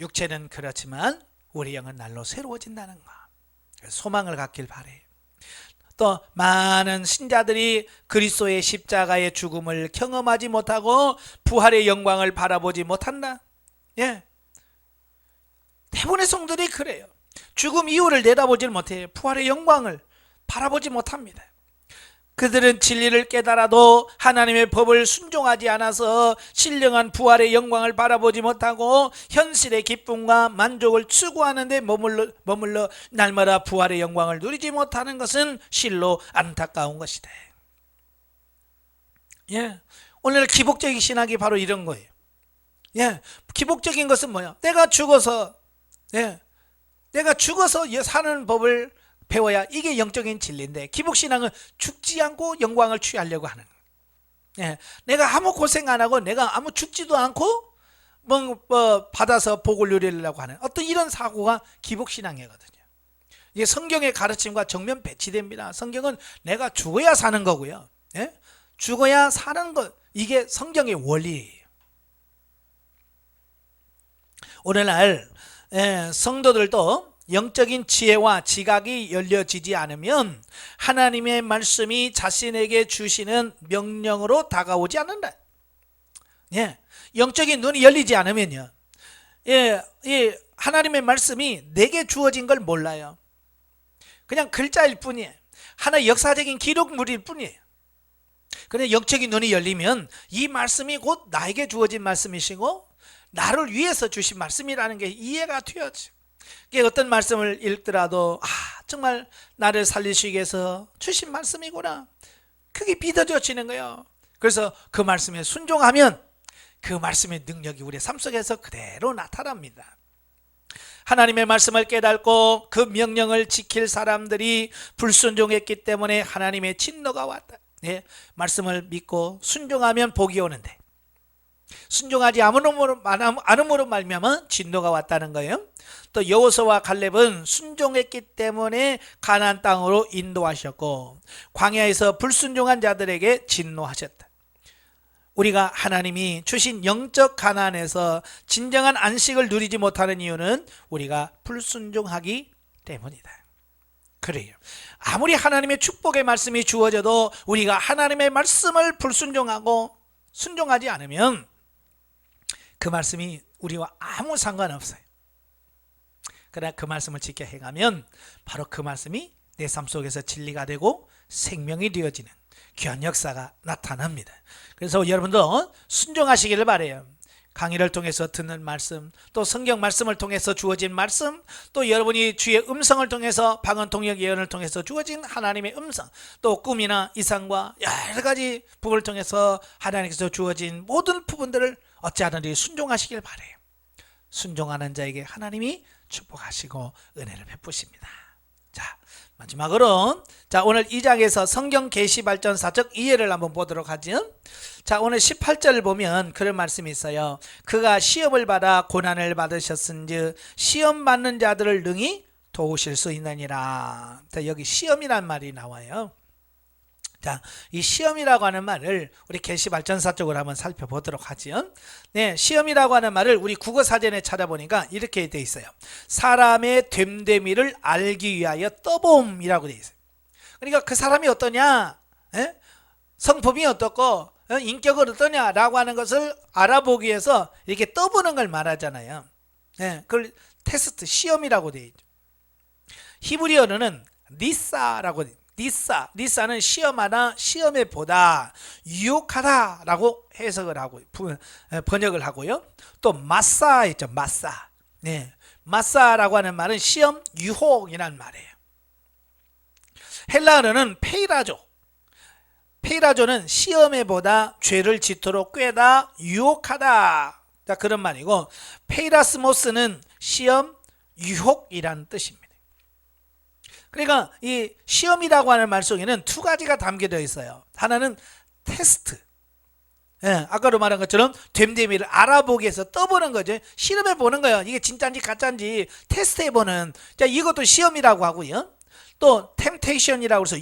육체는 그렇지만 우리 영은 날로 새로워진다는 거, 소망을 갖길 바래요. 또 많은 신자들이 그리스도의 십자가의 죽음을 경험하지 못하고 부활의 영광을 바라보지 못한다. 예, 대부분의 성도들이 그래요. 죽음 이후를 내다보지 못해요. 부활의 영광을 바라보지 못합니다. 그들은 진리를 깨달아도 하나님의 법을 순종하지 않아서 신령한 부활의 영광을 바라보지 못하고 현실의 기쁨과 만족을 추구하는 데 머물러 날마다 부활의 영광을 누리지 못하는 것은 실로 안타까운 것이다. 예, 오늘 기복적인 신학이 바로 이런 거예요. 예, 기복적인 것은 뭐야? 내가 죽어서 사는 법을 배워야 이게 영적인 진리인데, 기복신앙은 죽지 않고 영광을 취하려고 하는 거예요. 예, 내가 아무 고생 안 하고 내가 아무 죽지도 않고 받아서 복을 누리려고 하는 어떤 이런 사고가 기복신앙이거든요. 이게 성경의 가르침과 정면 배치됩니다. 성경은 내가 죽어야 사는 거고요. 예? 죽어야 사는 것, 이게 성경의 원리예요. 오늘날 성도들도 영적인 지혜와 지각이 열려지지 않으면 하나님의 말씀이 자신에게 주시는 명령으로 다가오지 않는다. 예, 영적인 눈이 열리지 않으면요, 하나님의 말씀이 내게 주어진 걸 몰라요. 그냥 글자일 뿐이에요. 하나의 역사적인 기록물일 뿐이에요. 그런데 영적인 눈이 열리면 이 말씀이 곧 나에게 주어진 말씀이시고 나를 위해서 주신 말씀이라는 게 이해가 되어져. 어떤 말씀을 읽더라도 정말 나를 살리시기 위해서 주신 말씀이구나, 그게 믿어져지는 거예요. 그래서 그 말씀에 순종하면 그 말씀의 능력이 우리의 삶 속에서 그대로 나타납니다. 하나님의 말씀을 깨닫고 그 명령을 지킬 사람들이 불순종했기 때문에 하나님의 진노가 왔다. 말씀을 믿고 순종하면 복이 오는데 순종하지 않음으로 말미암아 진노가 왔다는 거예요. 또 여호수아와 갈렙은 순종했기 때문에 가나안 땅으로 인도하셨고 광야에서 불순종한 자들에게 진노하셨다. 우리가 하나님이 주신 영적 가나안에서 진정한 안식을 누리지 못하는 이유는 우리가 불순종하기 때문이다. 그래요. 아무리 하나님의 축복의 말씀이 주어져도 우리가 하나님의 말씀을 불순종하고 순종하지 않으면 그 말씀이 우리와 아무 상관없어요. 그러나 그 말씀을 지켜 행하면 바로 그 말씀이 내 삶 속에서 진리가 되고 생명이 되어지는 귀한 역사가 나타납니다. 그래서 여러분도 순종하시기를 바라요. 강의를 통해서 듣는 말씀, 또 성경 말씀을 통해서 주어진 말씀, 또 여러분이 주의 음성을 통해서 방언 통역 예언을 통해서 주어진 하나님의 음성, 또 꿈이나 이상과 여러 가지 부분을 통해서 하나님께서 주어진 모든 부분들을 어찌하든지 순종하시길 바라요. 순종하는 자에게 하나님이 축복하시고 은혜를 베푸십니다. 자, 마지막으로 오늘 2장에서 성경 계시 발전사적 이해를 한번 보도록 하죠. 자, 오늘 18절을 보면 그런 말씀이 있어요. 그가 시험을 받아 고난을 받으셨은즉 시험 받는 자들을 능히 도우실 수 있느니라. 자, 여기 시험이란 말이 나와요. 자, 이 시험이라고 하는 말을 우리 계시 발전사 쪽으로 한번 살펴보도록 하죠. 네, 시험이라고 하는 말을 우리 국어 사전에 찾아보니까 이렇게 되어 있어요. 사람의 됨됨이를 알기 위하여 떠봄이라고 되어 있어요. 그러니까 그 사람이 어떠냐, 성품이 어떻고 인격은 어떠냐라고 하는 것을 알아보기 위해서 이렇게 떠보는 걸 말하잖아요. 그걸 테스트, 시험이라고 되어 있죠. 히브리어는 니사라고 니사는 시험하다, 시험에 보다, 유혹하다라고 해석을 하고 번역을 하고요. 또 마사 있죠, 마사. 네, 마사라고 하는 말은 시험, 유혹이란 말이에요. 헬라어는 페이라조는 시험에 보다, 죄를 짓도록 꾀다, 유혹하다. 자, 그런 말이고, 페이라스모스는 시험, 유혹이란 뜻입니다. 그러니까 이 시험이라고 하는 말 속에는 두 가지가 담겨져 있어요. 하나는 테스트. 예, 아까도 말한 것처럼 됨됨이를 알아보기 위해서 떠보는 거죠. 실험해 보는 거예요. 이게 진짜인지 가짜인지 테스트해 보는. 자, 이것도 시험이라고 하고요. 또 템테이션이라고 해서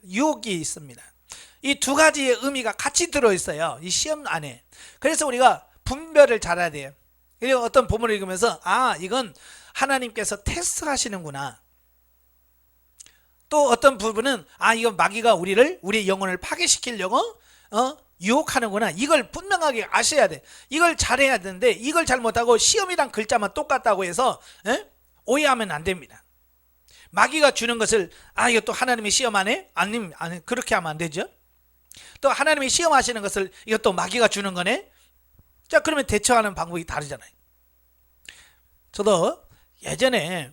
유혹이 있습니다. 이 두 가지의 의미가 같이 들어있어요. 이 시험 안에. 그래서 우리가 분별을 잘해야 돼요. 그리고 어떤 본문을 읽으면서 이건 하나님께서 테스트 하시는구나. 또 어떤 부분은 이건 마귀가 우리의 영혼을 파괴시키려고 유혹하는구나. 이걸 분명하게 아셔야 돼. 이걸 잘해야 되는데 이걸 잘못하고 시험이란 글자만 똑같다고 해서 오해하면 안 됩니다. 마귀가 주는 것을 이것도 하나님이 시험하네? 아니 그렇게 하면 안 되죠. 또 하나님이 시험하시는 것을 이것도 마귀가 주는 거네? 자, 그러면 대처하는 방법이 다르잖아요. 저도 예전에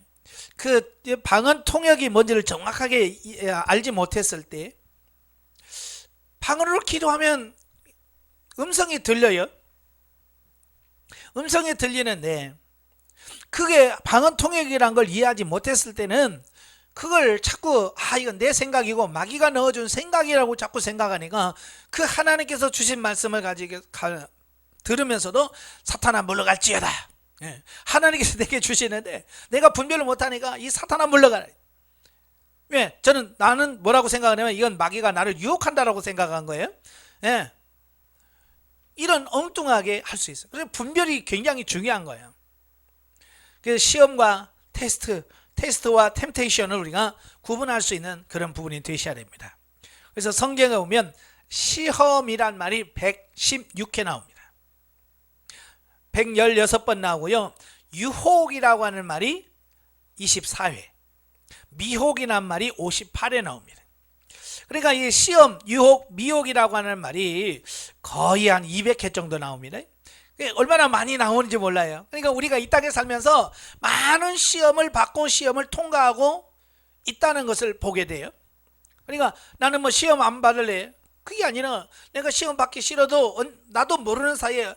그 방언 통역이 뭔지를 정확하게 알지 못했을 때 방언으로 기도하면 음성이 들려요. 음성이 들리는데 그게 방언 통역이란 걸 이해하지 못했을 때는 그걸 자꾸 이건 내 생각이고 마귀가 넣어준 생각이라고 자꾸 생각하니까 그 하나님께서 주신 말씀을 가지고 들으면서도 사탄아 물러갈지어다. 하나님께서 내게 주시는데 내가 분별을 못하니까 이 사탄아 물러가라. 왜? 나는 뭐라고 생각하냐면 이건 마귀가 나를 유혹한다라고 생각한 거예요. 이런 엉뚱하게 할 수 있어요. 그래서 분별이 굉장히 중요한 거예요. 그래서 시험과 테스트와 템테이션을 우리가 구분할 수 있는 그런 부분이 되셔야 됩니다. 그래서 성경에 보면 시험이란 말이 116회 나옵니다. 116번 나오고요. 유혹이라고 하는 말이 24회, 미혹이란 말이 58회 나옵니다. 그러니까 이 시험, 유혹, 미혹이라고 하는 말이 거의 한 200회 정도 나옵니다. 얼마나 많이 나오는지 몰라요. 그러니까 우리가 이 땅에 살면서 많은 시험을 받고 시험을 통과하고 있다는 것을 보게 돼요. 그러니까 나는 뭐 시험 안 받을래. 그게 아니라 내가 시험 받기 싫어도 나도 모르는 사이에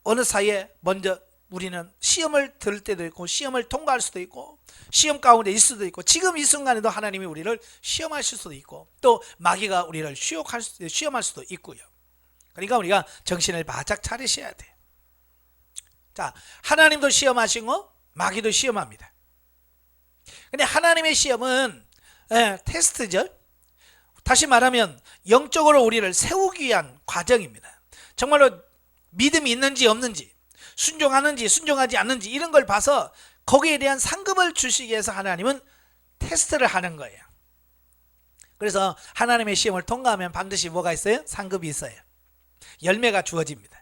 어느 사이에 먼저 우리는 시험을 들을 때도 있고 시험을 통과할 수도 있고 시험 가운데 있을 수도 있고 지금 이 순간에도 하나님이 우리를 시험하실 수도 있고 또 마귀가 우리를 시험할 수도 있고요. 그러니까 우리가 정신을 바짝 차리셔야 돼요. 자, 하나님도 시험하시고 마귀도 시험합니다. 근데 하나님의 시험은 테스트죠. 다시 말하면 영적으로 우리를 세우기 위한 과정입니다. 정말로 믿음이 있는지 없는지, 순종하는지 순종하지 않는지 이런 걸 봐서 거기에 대한 상급을 주시기 위해서 하나님은 테스트를 하는 거예요. 그래서 하나님의 시험을 통과하면 반드시 뭐가 있어요? 상급이 있어요. 열매가 주어집니다.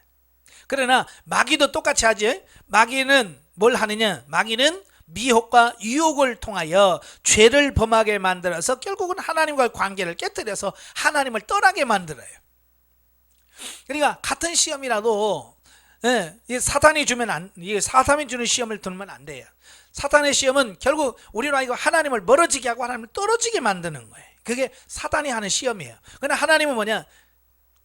그러나 마귀도 똑같이 하죠. 마귀는 뭘 하느냐? 마귀는 미혹과 유혹을 통하여 죄를 범하게 만들어서 결국은 하나님과의 관계를 깨뜨려서 하나님을 떠나게 만들어요. 그러니까 같은 시험이라도 사탄이 주는 시험을 들면 안 돼요. 사탄의 시험은 결국 우리로 하여금 하나님을 멀어지게 하고 하나님을 떨어지게 만드는 거예요. 그게 사탄이 하는 시험이에요. 그러나 하나님은 뭐냐?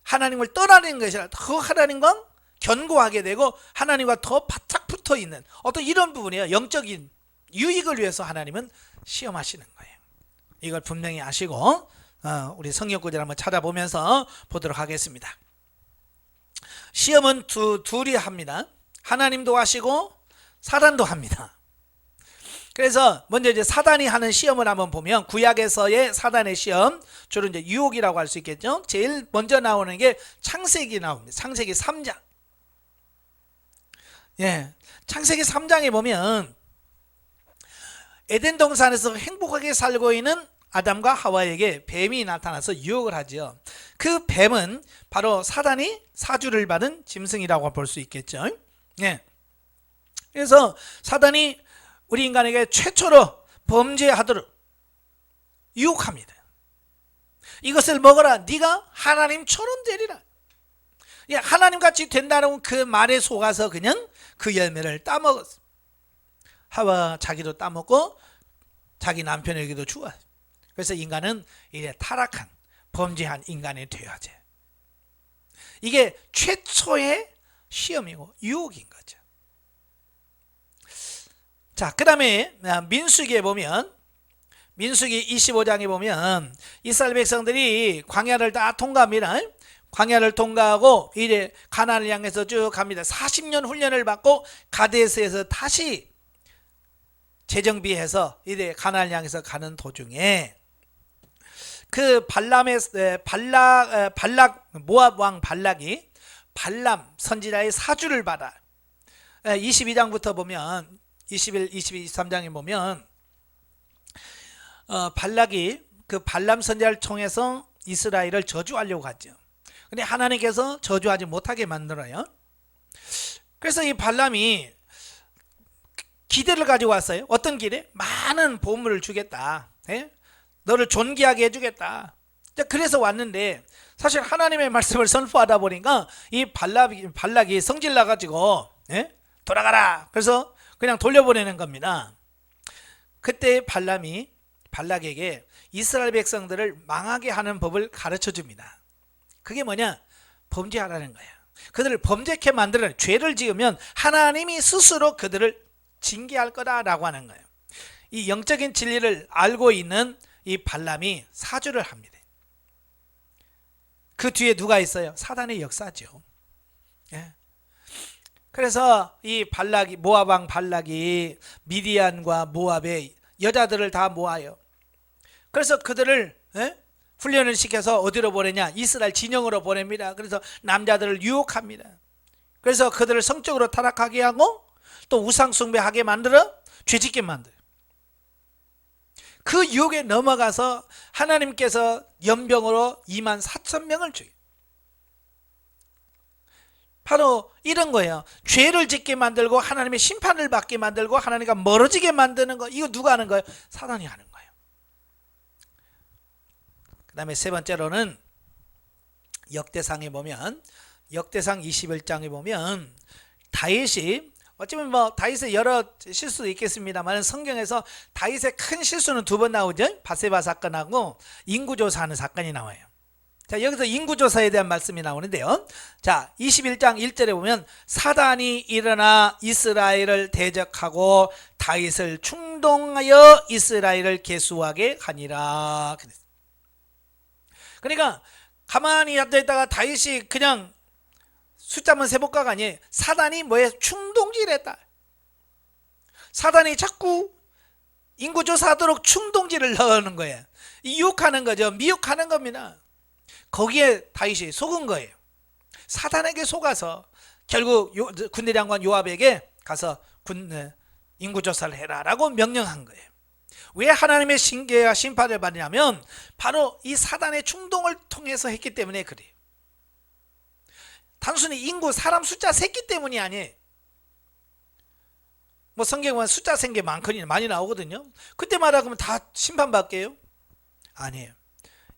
하나님을 떠나는 것이 아니라 더 하나님과 견고하게 되고 하나님과 더 바짝 붙어 있는 어떤 이런 부분이에요. 영적인 유익을 위해서 하나님은 시험하시는 거예요. 이걸 분명히 아시고 우리 성경 구절 한번 찾아보면서 보도록 하겠습니다. 시험은 둘이 합니다. 하나님도 하시고 사단도 합니다. 그래서 먼저 이제 사단이 하는 시험을 한번 보면 구약에서의 사단의 시험, 주로 이제 유혹이라고 할 수 있겠죠. 제일 먼저 나오는 게 창세기 나옵니다. 창세기 3장. 창세기 3장에 보면 에덴 동산에서 행복하게 살고 있는 아담과 하와에게 뱀이 나타나서 유혹을 하죠. 그 뱀은 바로 사단이 사주를 받은 짐승이라고 볼 수 있겠죠. 그래서 사단이 우리 인간에게 최초로 범죄하도록 유혹합니다. 이것을 먹어라. 네가 하나님처럼 되리라. 하나님같이 된다는 그 말에 속아서 그냥 그 열매를 따먹었어. 하와 자기도 따먹고 자기 남편에게도 주어. 그래서 인간은 이제 타락한 범죄한 인간이 되어야지. 이게 최초의 시험이고 유혹인 거죠. 자, 그 다음에 민수기에 보면, 민수기 25장에 보면 이스라엘 백성들이 광야를 다 통과합니다. 광야를 통과하고 이제 가나안을 향해서 쭉 갑니다. 40년 훈련을 받고 가데스에서 다시 재정비해서 이제 가나안을 향해서 가는 도중에 그 발락 모압 왕 발락이 발람 선지자의 사주를 받아. 22장부터 보면 21, 22, 23장에 보면 발락이 그 발람 선지자를 통해서 이스라엘을 저주하려고 하죠. 근데 하나님께서 저주하지 못하게 만들어요. 그래서 이 발람이 기대를 가지고 왔어요. 어떤 기대? 많은 보물을 주겠다. 너를 존귀하게 해주겠다. 그래서 왔는데 사실 하나님의 말씀을 선포하다 보니까 이 발락이 성질 나가지고 돌아가라. 그래서 그냥 돌려보내는 겁니다. 그때 발람이 발락에게 이스라엘 백성들을 망하게 하는 법을 가르쳐 줍니다. 그게 뭐냐? 범죄하라는 거야. 그들을 범죄케 만들어 죄를 지으면 하나님이 스스로 그들을 징계할 거다라고 하는 거예요. 이 영적인 진리를 알고 있는 이 발람이 사주를 합니다. 그 뒤에 누가 있어요? 사단의 역사죠. 그래서 이 발락이 모압 왕 발락이 미디안과 모압의 여자들을 다 모아요. 그래서 그들을 훈련을 시켜서 어디로 보내냐? 이스라엘 진영으로 보냅니다. 그래서 남자들을 유혹합니다. 그래서 그들을 성적으로 타락하게 하고 또 우상 숭배하게 만들어 죄짓게 만들어요. 그 유혹에 넘어가서 하나님께서 연병으로 24,000명을 죽여요. 바로 이런 거예요. 죄를 짓게 만들고 하나님의 심판을 받게 만들고 하나님과 멀어지게 만드는 거. 이거 누가 하는 거예요? 사단이 하는 거예요. 그 다음에 세 번째로는 역대상에 보면, 역대상 21장에 보면 다윗이, 어쩌면 다윗의 여러 실수도 있겠습니다만 성경에서 다윗의 큰 실수는 두 번 나오죠. 바세바 사건하고 인구조사하는 사건이 나와요. 자, 여기서 인구조사에 대한 말씀이 나오는데요. 자, 21장 1절에 보면 사단이 일어나 이스라엘을 대적하고 다윗을 충동하여 이스라엘을 계수하게 하니라. 그러니까 가만히 앉아있다가 다윗이 그냥 숫자만 세볼까가 아니에요. 사단이 뭐에 충동질했다. 사단이 자꾸 인구조사하도록 충동질을 넣는 거예요. 유혹하는 거죠. 미혹하는 겁니다. 거기에 다윗이 속은 거예요. 사단에게 속아서 결국 군대장관 요압에게 가서 인구조사를 해라 라고 명령한 거예요. 왜 하나님의 징계와 심판을 받냐면 바로 이 사단의 충동을 통해서 했기 때문에 그래요. 단순히 인구 사람 숫자 셌기 때문이 아니에요. 성경에 보면 숫자 센 게 많이 나오거든요. 그때마다 그러면 다 심판받게요? 아니에요.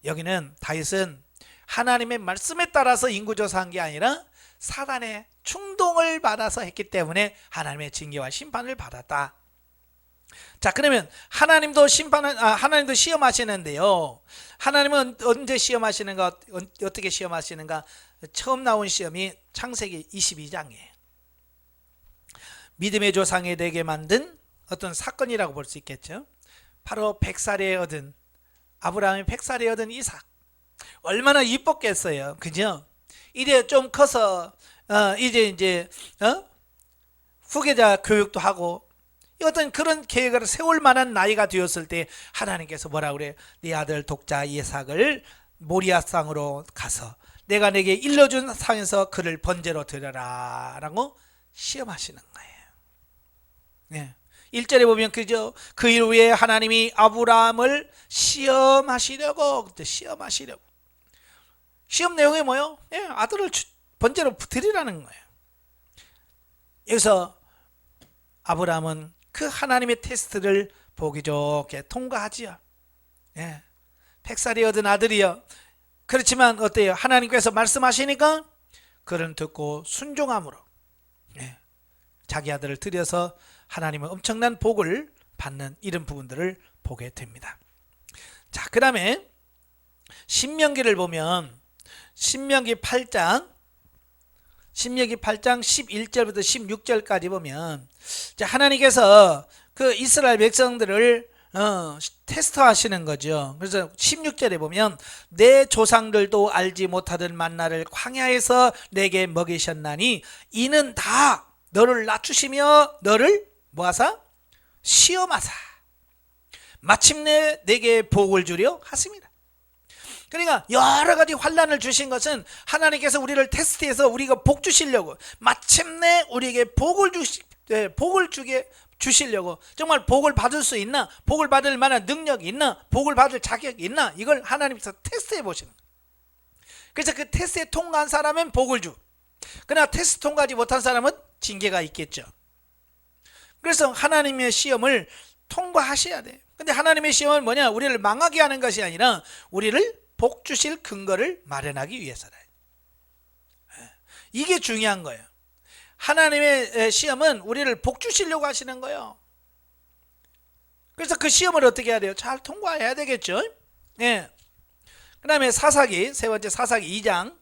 여기는 다윗은 하나님의 말씀에 따라서 인구조사한 게 아니라 사단의 충동을 받아서 했기 때문에 하나님의 징계와 심판을 받았다. 자, 그러면 하나님도 시험하시는데요. 하나님은 언제 시험하시는가? 어떻게 시험하시는가? 처음 나온 시험이 창세기 22장이에요. 믿음의 조상이 되게 만든 어떤 사건이라고 볼 수 있겠죠. 바로 아브라함이 100살에 얻은 이삭. 얼마나 이뻤겠어요. 그죠? 이제 좀 커서 이제 후계자 교육도 하고 어떤 그런 계획을 세울 만한 나이가 되었을 때 하나님께서 뭐라 그래요? 네 아들 독자 이삭을 모리아 땅으로 가서 내가 내게 일러준 상에서 그를 번제로 드려라 라고 시험하시는 거예요. 1절에 보면 그죠? 그 일 후에 하나님이 아브라함을 시험하시려고. 시험 내용이 뭐예요? 아들을 번제로 드리라는 거예요. 여기서 아브라함은 그 하나님의 테스트를 보기 좋게 통과하지요. 예, 백살이 얻은 아들이요. 그렇지만 어때요? 하나님께서 말씀하시니까 그를 듣고 순종함으로 예, 자기 아들을 들여서 하나님의 엄청난 복을 받는 이런 부분들을 보게 됩니다. 자, 그 다음에 신명기를 보면 신명기 8장 11절부터 16절까지 보면 하나님께서 그 이스라엘 백성들을 테스트하시는 거죠. 그래서 16절에 보면 내 조상들도 알지 못하던 만나를 광야에서 내게 먹이셨나니 이는 다 너를 낮추시며 너를 뭐하사? 시험하사 마침내 내게 복을 주려 하십니다. 그러니까 여러 가지 환난을 주신 것은 하나님께서 우리를 테스트해서 우리가 복 주시려고, 마침내 우리에게 복을 주게 주시려고, 정말 복을 받을 수 있나, 복을 받을 만한 능력이 있나, 복을 받을 자격이 있나, 이걸 하나님께서 테스트해 보시는 거예요. 그래서 그 테스트에 통과한 사람은 복을 주, 그러나 테스트 통과하지 못한 사람은 징계가 있겠죠. 그래서 하나님의 시험을 통과하셔야 돼요. 근데 하나님의 시험은 뭐냐? 우리를 망하게 하는 것이 아니라 우리를 복 주실 근거를 마련하기 위해서다. 이게 중요한 거예요. 하나님의 시험은 우리를 복 주시려고 하시는 거예요. 그래서 그 시험을 어떻게 해야 돼요? 잘 통과해야 되겠죠. 예. 그 다음에 사사기, 세 번째 사사기 2장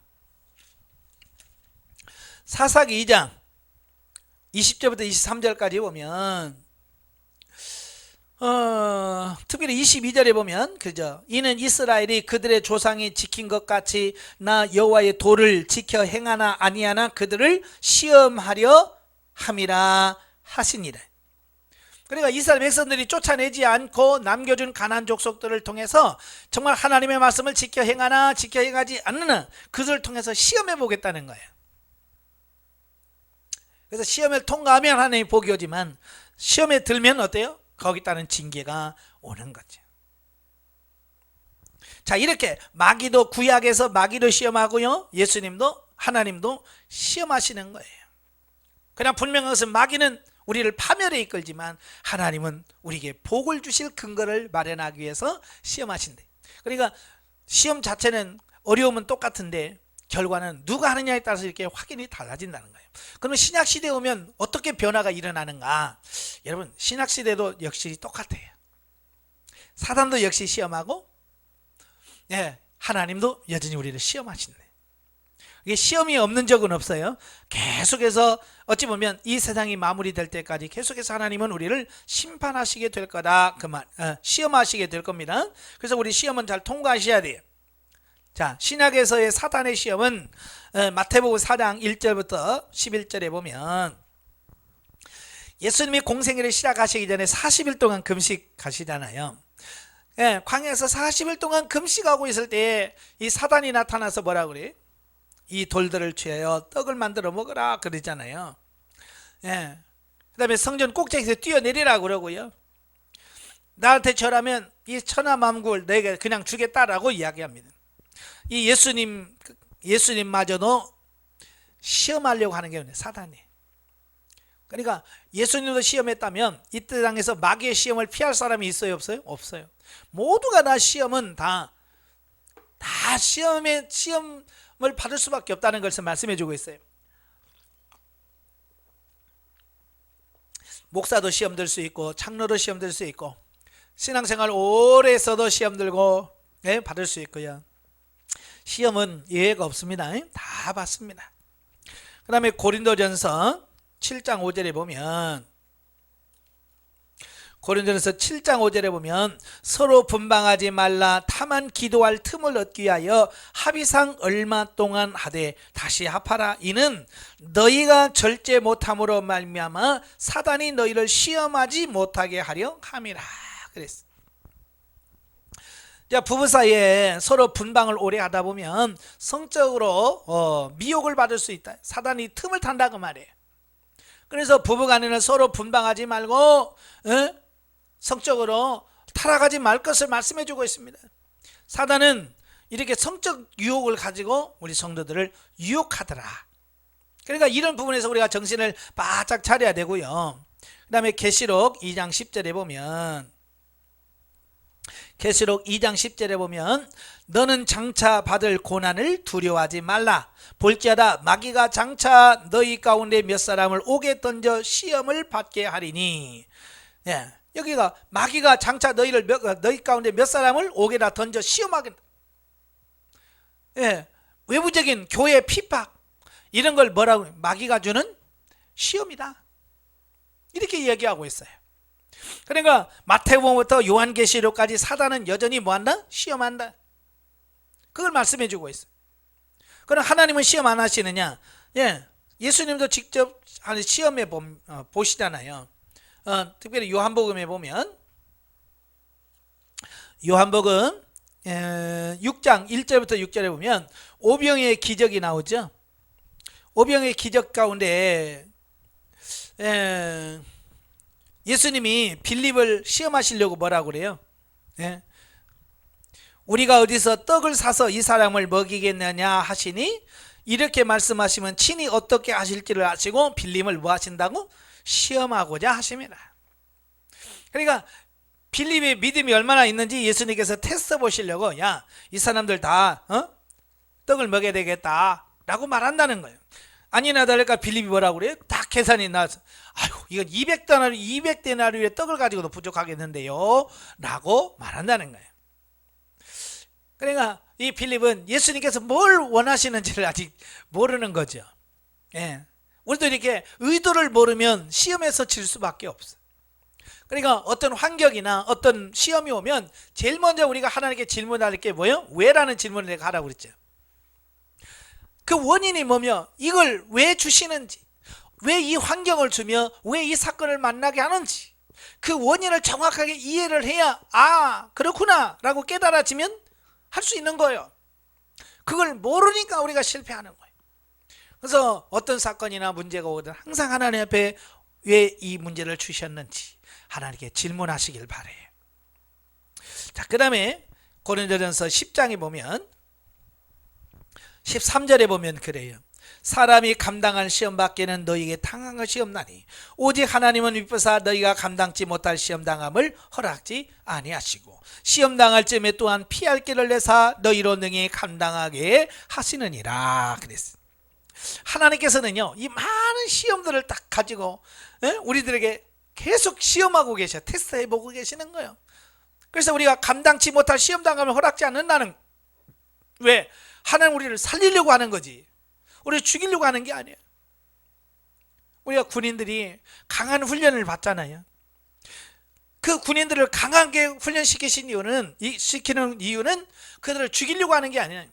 20절부터 23절까지 보면 특별히 22절에 보면 그죠? 이는 이스라엘이 그들의 조상이 지킨 것 같이 나 여호와의 도를 지켜 행하나 아니하나 그들을 시험하려 함이라 하시니라. 그러니까 이스라엘 백성들이 쫓아내지 않고 남겨준 가나안 족속들을 통해서 정말 하나님의 말씀을 지켜 행하나 지켜 행하지 않느냐, 그들을 통해서 시험해 보겠다는 거예요. 그래서 시험을 통과하면 하나님의 복이 오지만 시험에 들면 어때요? 거기 따른 징계가 오는 거죠. 자, 이렇게 마귀도 구약에서 마귀도 시험하고요, 예수님도 하나님도 시험하시는 거예요. 그러나 분명한 것은 마귀는 우리를 파멸에 이끌지만 하나님은 우리에게 복을 주실 근거를 마련하기 위해서 시험하신대. 그러니까 시험 자체는 어려움은 똑같은데 결과는 누가 하느냐에 따라서 이렇게 확인이 달라진다는 거예요. 그러면 신약시대에 오면 어떻게 변화가 일어나는가? 여러분, 신약시대도 역시 똑같아요. 사단도 역시 시험하고, 예, 하나님도 여전히 우리를 시험하신대. 이게 시험이 없는 적은 없어요. 계속해서 어찌 보면 이 세상이 마무리될 때까지 계속해서 하나님은 우리를 심판하시게 될 거다, 그 말, 시험하시게 될 겁니다. 그래서 우리 시험은 잘 통과하셔야 돼요. 자, 신약에서의 사단의 시험은 마태복음 4장 1절부터 11절에 보면 예수님이 공생애를 시작하시기 전에 40일 동안 금식하시잖아요. 예, 광야에서 40일 동안 금식하고 있을 때 이 사단이 나타나서 뭐라 그래? 이 돌들을 취하여 떡을 만들어 먹으라 그러잖아요. 예, 그 다음에 성전 꼭대기에서 뛰어내리라 그러고요. 나한테 절하면 이 천하만국을 내게 그냥 주겠다라고 이야기합니다. 이 예수님마저도 시험하려고 하는 게 사단이. 그러니까 예수님도 시험했다면 이 땅에서 마귀의 시험을 피할 사람이 있어요, 없어요? 없어요. 모두가 다 시험은 다 시험을 받을 수밖에 없다는 것을 말씀해 주고 있어요. 목사도 시험 들 수 있고 장로도 시험 들 수 있고 신앙생활 오래 했어도 시험 들고 받을 수 있고요. 시험은 예외가 없습니다. 다 받습니다. 그 다음에 고린도전서 7장 5절에 보면 서로 분방하지 말라. 다만 기도할 틈을 얻기 위하여 합의상 얼마 동안 하되 다시 합하라. 이는 너희가 절제 못함으로 말미암아 사단이 너희를 시험하지 못하게 하려 함이라 그랬어. 자, 부부 사이에 서로 분방을 오래 하다 보면 성적으로 미혹을 받을 수 있다. 사단이 틈을 탄다고 말이에요. 그래서 부부간에는 서로 분방하지 말고 성적으로 타락하지 말 것을 말씀해 주고 있습니다. 사단은 이렇게 성적 유혹을 가지고 우리 성도들을 유혹하더라. 그러니까 이런 부분에서 우리가 정신을 바짝 차려야 되고요. 그 다음에 계시록 2장 10절에 보면 계시록 2장 10절에 보면 너는 장차 받을 고난을 두려워하지 말라. 볼지어다 마귀가 장차 너희 가운데 몇 사람을 옥에 던져 시험을 받게 하리니. 예, 여기가 마귀가 장차 너희 가운데 몇 사람을 옥에다 던져 시험하겠다. 예, 외부적인 교회 핍박 이런 걸 뭐라고 마귀가 주는 시험이다. 이렇게 얘기하고 있어요. 그러니까 마태복음부터 요한계시록까지 사단은 여전히 뭐한다? 시험한다. 그걸 말씀해 주고 있어요. 그럼 하나님은 시험 안 하시느냐? 예, 예수님도 직접 시험해 보시잖아요. 특별히 요한복음에 보면 요한복음 6장 1절부터 6절에 보면 오병이의 기적이 나오죠. 오병이의 기적 가운데 예수님이 빌립을 시험하시려고 뭐라고 그래요? 예? 우리가 어디서 떡을 사서 이 사람을 먹이겠느냐 하시니 이렇게 말씀하시면 친히 어떻게 하실지를 아시고 빌립을 뭐 하신다고? 시험하고자 하십니다. 그러니까 빌립의 믿음이 얼마나 있는지 예수님께서 테스트 보시려고 야, 이 사람들 다 떡을 먹여야 되겠다 라고 말한다는 거예요. 아니나 다를까 빌립이 뭐라고 그래요? 딱 계산이 나와서 아이고 이건 200데나리온의 떡을 가지고도 부족하겠는데요 라고 말한다는 거예요. 그러니까 이 빌립은 예수님께서 뭘 원하시는지를 아직 모르는 거죠. 예. 우리도 이렇게 의도를 모르면 시험에서 질 수밖에 없어요. 그러니까 어떤 환경이나 어떤 시험이 오면 제일 먼저 우리가 하나님께 질문할 게 뭐예요? 왜라는 질문을 내가 하라고 그랬죠. 그 원인이 뭐며 이걸 왜 주시는지, 왜 이 환경을 주며 왜 이 사건을 만나게 하는지 그 원인을 정확하게 이해를 해야 아 그렇구나 라고 깨달아지면 할 수 있는 거예요. 그걸 모르니까 우리가 실패하는 거예요. 그래서 어떤 사건이나 문제가 오든 항상 하나님 앞에 왜 이 문제를 주셨는지 하나님께 질문하시길 바래요. 자, 그 다음에 고린도전서 10장에 보면 13절에 보면 그래요. 사람이 감당할 시험 밖에는 너희에게 당한 것이 없나니 오직 하나님은 미쁘사 너희가 감당치 못할 시험 당함을 허락지 아니하시고 시험 당할 쯤에 또한 피할 길을 내사 너희로 능히 감당하게 하시느니라 그랬어요. 하나님께서는요 이 많은 시험들을 딱 가지고 우리들에게 계속 시험하고 계셔. 테스트해보고 계시는 거예요. 그래서 우리가 감당치 못할 시험 당함을 허락지 않는다는, 왜? 하나님 우리를 살리려고 하는 거지 우리를 죽이려고 하는 게 아니에요. 우리가 군인들이 강한 훈련을 받잖아요. 그 군인들을 강하게 훈련시키신 시키는 이유는 그들을 죽이려고 하는 게 아니에요.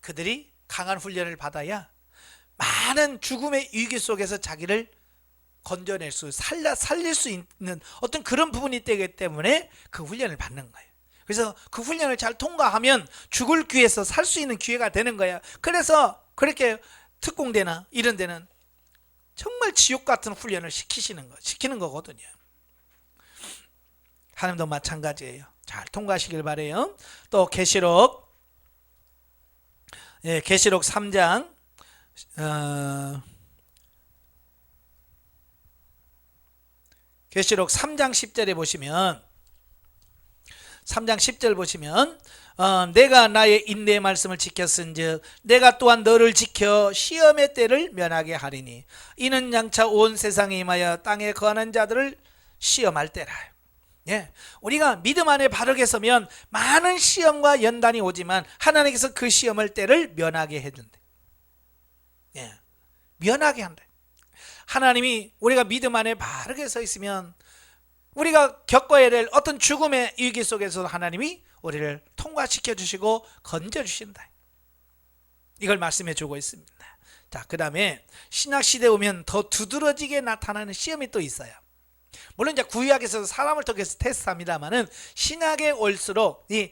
그들이 강한 훈련을 받아야 많은 죽음의 위기 속에서 자기를 건져낼 수, 살릴 수 있는 어떤 그런 부분이 되기 때문에 그 훈련을 받는 거예요. 그래서 그 훈련을 잘 통과하면 죽을 기회에서 살 수 있는 기회가 되는 거야. 그래서 그렇게 특공대나 이런 데는 정말 지옥 같은 훈련을 시키는 거거든요. 하나님도 마찬가지예요. 잘 통과하시길 바래요. 또 계시록 3장 계시록 3장 10절에 보시면 3장 10절 보시면 내가 나의 인내의 말씀을 지켰은즉 내가 또한 너를 지켜 시험의 때를 면하게 하리니 이는 장차 온 세상에 임하여 땅에 거하는 자들을 시험할 때라. 예, 우리가 믿음 안에 바르게 서면 많은 시험과 연단이 오지만 하나님께서 그 시험을 때를 면하게 해준대. 예, 면하게 한대. 하나님이 우리가 믿음 안에 바르게 서 있으면 우리가 겪어야 될 어떤 죽음의 위기 속에서 하나님이 우리를 통과시켜 주시고 건져 주신다. 이걸 말씀해 주고 있습니다. 자, 그 다음에 신약시대에 오면 더 두드러지게 나타나는 시험이 또 있어요. 물론 이제 구약에서 사람을 통해서 테스트합니다만은 신약에 올수록 이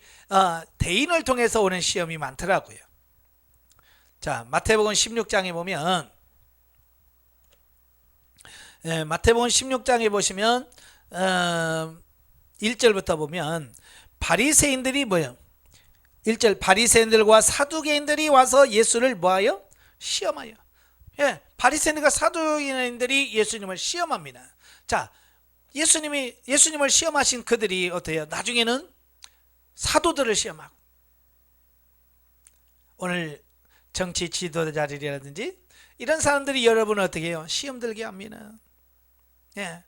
대인을 통해서 오는 시험이 많더라고요. 자, 마태복음 16장에 보면 마태복음 16장에 보시면 1절부터 보면 바리새인들이 뭐예요? 1절 바리새인들과 사두개인들이 와서 예수를 뭐하여? 시험하여. 예, 바리새인들과 사두개인들이 예수님을 시험합니다. 자, 예수님을 시험하신 그들이 어때요? 나중에는 사도들을 시험하고, 오늘 정치 지도자들이라든지 이런 사람들이 여러분을 어떻게 해요? 시험 들게 합니다. 예.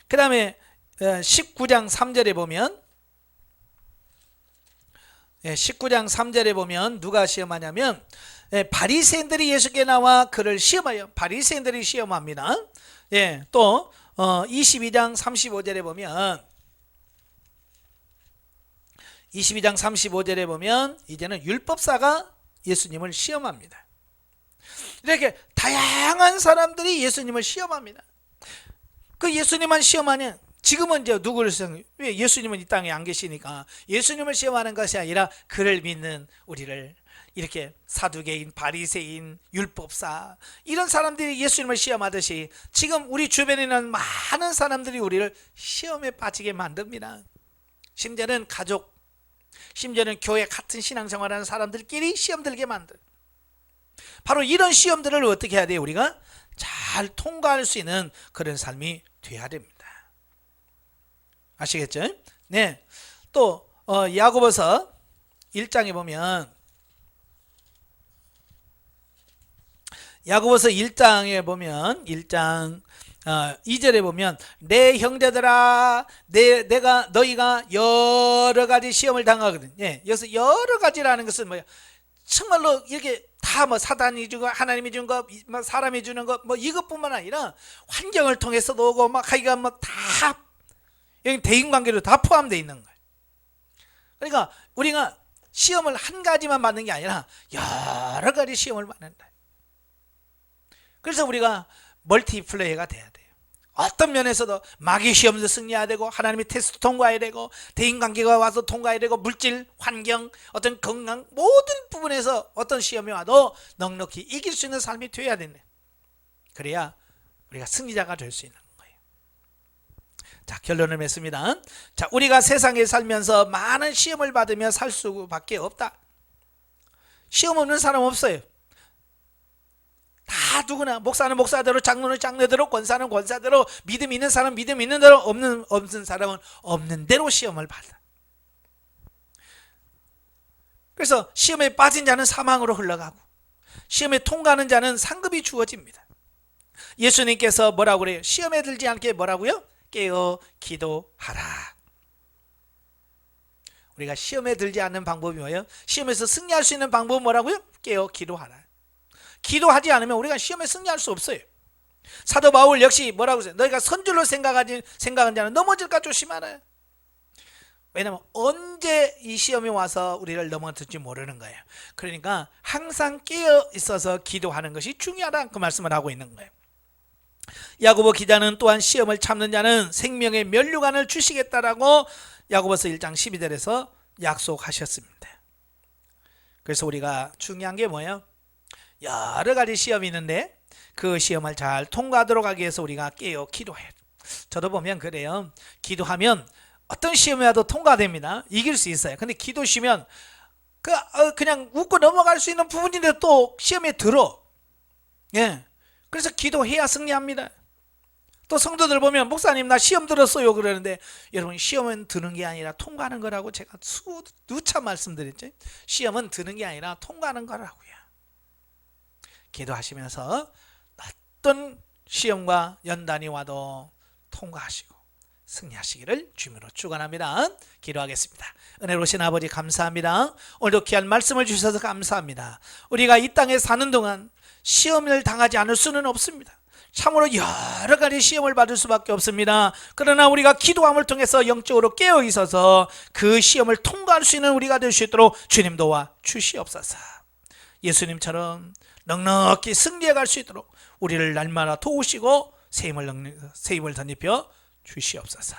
그 다음에 19장 3절에 보면, 19장 3절에 보면 누가 시험하냐면, 바리새인들이 예수께 나와 그를 시험하여, 바리새인들이 시험합니다. 또 22장 35절에 보면, 22장 35절에 보면 이제는 율법사가 예수님을 시험합니다. 이렇게 다양한 사람들이 예수님을 시험합니다. 그 예수님만 시험하냐? 지금은 이제 누구를 시험해요? 왜? 예수님은 이 땅에 안 계시니까 예수님을 시험하는 것이 아니라 그를 믿는 우리를, 이렇게 사두개인, 바리새인, 율법사, 이런 사람들이 예수님을 시험하듯이 지금 우리 주변에 있는 많은 사람들이 우리를 시험에 빠지게 만듭니다. 심지어는 가족, 심지어는 교회 같은 신앙생활하는 사람들끼리 시험 들게 만들. 바로 이런 시험들을 어떻게 해야 돼요? 우리가 잘 통과할 수 있는 그런 삶이 돼야 됩니다. 아시겠죠? 네. 또 야고보서 1장에 보면, 야고보서 1장에 보면 1장 2절에 보면, 내 형제들아, 너희가 여러 가지 시험을 당하거든. 여기서 여러 가지라는 것은 뭐야? 정말로 이렇게 다 뭐 사단이 주고 하나님이 준 거, 뭐 사람이 주는 거, 뭐 이것뿐만 아니라 환경을 통해서도 오고 막 하기가 뭐 다 여기 대인관계로 다 포함되어 있는 거예요. 그러니까 우리가 시험을 한 가지만 받는 게 아니라 여러 가지 시험을 받는다. 그래서 우리가 멀티플레이어가 돼야 돼요. 어떤 면에서도 마귀 시험도 승리해야 되고, 하나님의 테스트 통과해야 되고, 대인관계가 와서 통과해야 되고, 물질, 환경, 어떤 건강, 모든 부분에서 어떤 시험이 와도 넉넉히 이길 수 있는 삶이 되어야 된다. 그래야 우리가 승리자가 될 수 있는 거예요. 자, 결론을 맺습니다. 자, 우리가 세상에 살면서 많은 시험을 받으며 살 수밖에 없다. 시험 없는 사람 없어요. 다 누구나, 목사는 목사대로, 장로는 장로대로, 권사는 권사대로, 믿음 있는 사람은 믿음 있는 대로, 없는 사람은 없는 대로 시험을 받아. 그래서 시험에 빠진 자는 사망으로 흘러가고, 시험에 통과하는 자는 상급이 주어집니다. 예수님께서 뭐라고 그래요? 시험에 들지 않게 뭐라고요? 깨어 기도하라. 우리가 시험에 들지 않는 방법이 뭐예요? 시험에서 승리할 수 있는 방법은 뭐라고요? 깨어 기도하라. 기도하지 않으면 우리가 시험에 승리할 수 없어요. 사도 바울 역시 뭐라고 했어요? 너희가 선줄로 생각하는 자는 넘어질까 조심하라. 왜냐하면 언제 이 시험이 와서 우리를 넘어질지 모르는 거예요. 그러니까 항상 깨어 있어서 기도하는 것이 중요하다, 그 말씀을 하고 있는 거예요. 야고보 기자는 또한 시험을 참는 자는 생명의 면류관을 주시겠다라고 야고보서 1장 12절에서 약속하셨습니다. 그래서 우리가 중요한 게 뭐예요? 여러 가지 시험이 있는데 그 시험을 잘 통과하도록 하기 위해서 우리가 깨어 기도해요. 저도 보면 그래요. 기도하면 어떤 시험이 와도 통과됩니다. 이길 수 있어요. 근데 기도 쉬면 그냥 웃고 넘어갈 수 있는 부분인데 또 시험에 들어. 그래서 기도해야 승리합니다. 또 성도들 보면, 목사님 나 시험 들었어요 그러는데, 여러분 시험은 드는 게 아니라 통과하는 거라고 제가 누차 말씀드렸죠. 시험은 드는 게 아니라 통과하는 거라고요. 기도하시면서 어떤 시험과 연단이 와도 통과하시고 승리하시기를 주님으로 축원합니다. 기도하겠습니다. 은혜로우신 아버지 감사합니다. 오늘도 귀한 말씀을 주셔서 감사합니다. 우리가 이 땅에 사는 동안 시험을 당하지 않을 수는 없습니다. 참으로 여러 가지 시험을 받을 수밖에 없습니다. 그러나 우리가 기도함을 통해서 영적으로 깨어 있어서 그 시험을 통과할 수 있는 우리가 될 수 있도록 주님 도와 주시옵소서. 예수님처럼 넉넉히 승리해 갈 수 있도록 우리를 날마다 도우시고 새 힘을 덧입혀 주시옵소서.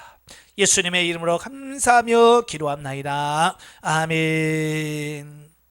예수님의 이름으로 감사하며 기도합나이다. 아멘.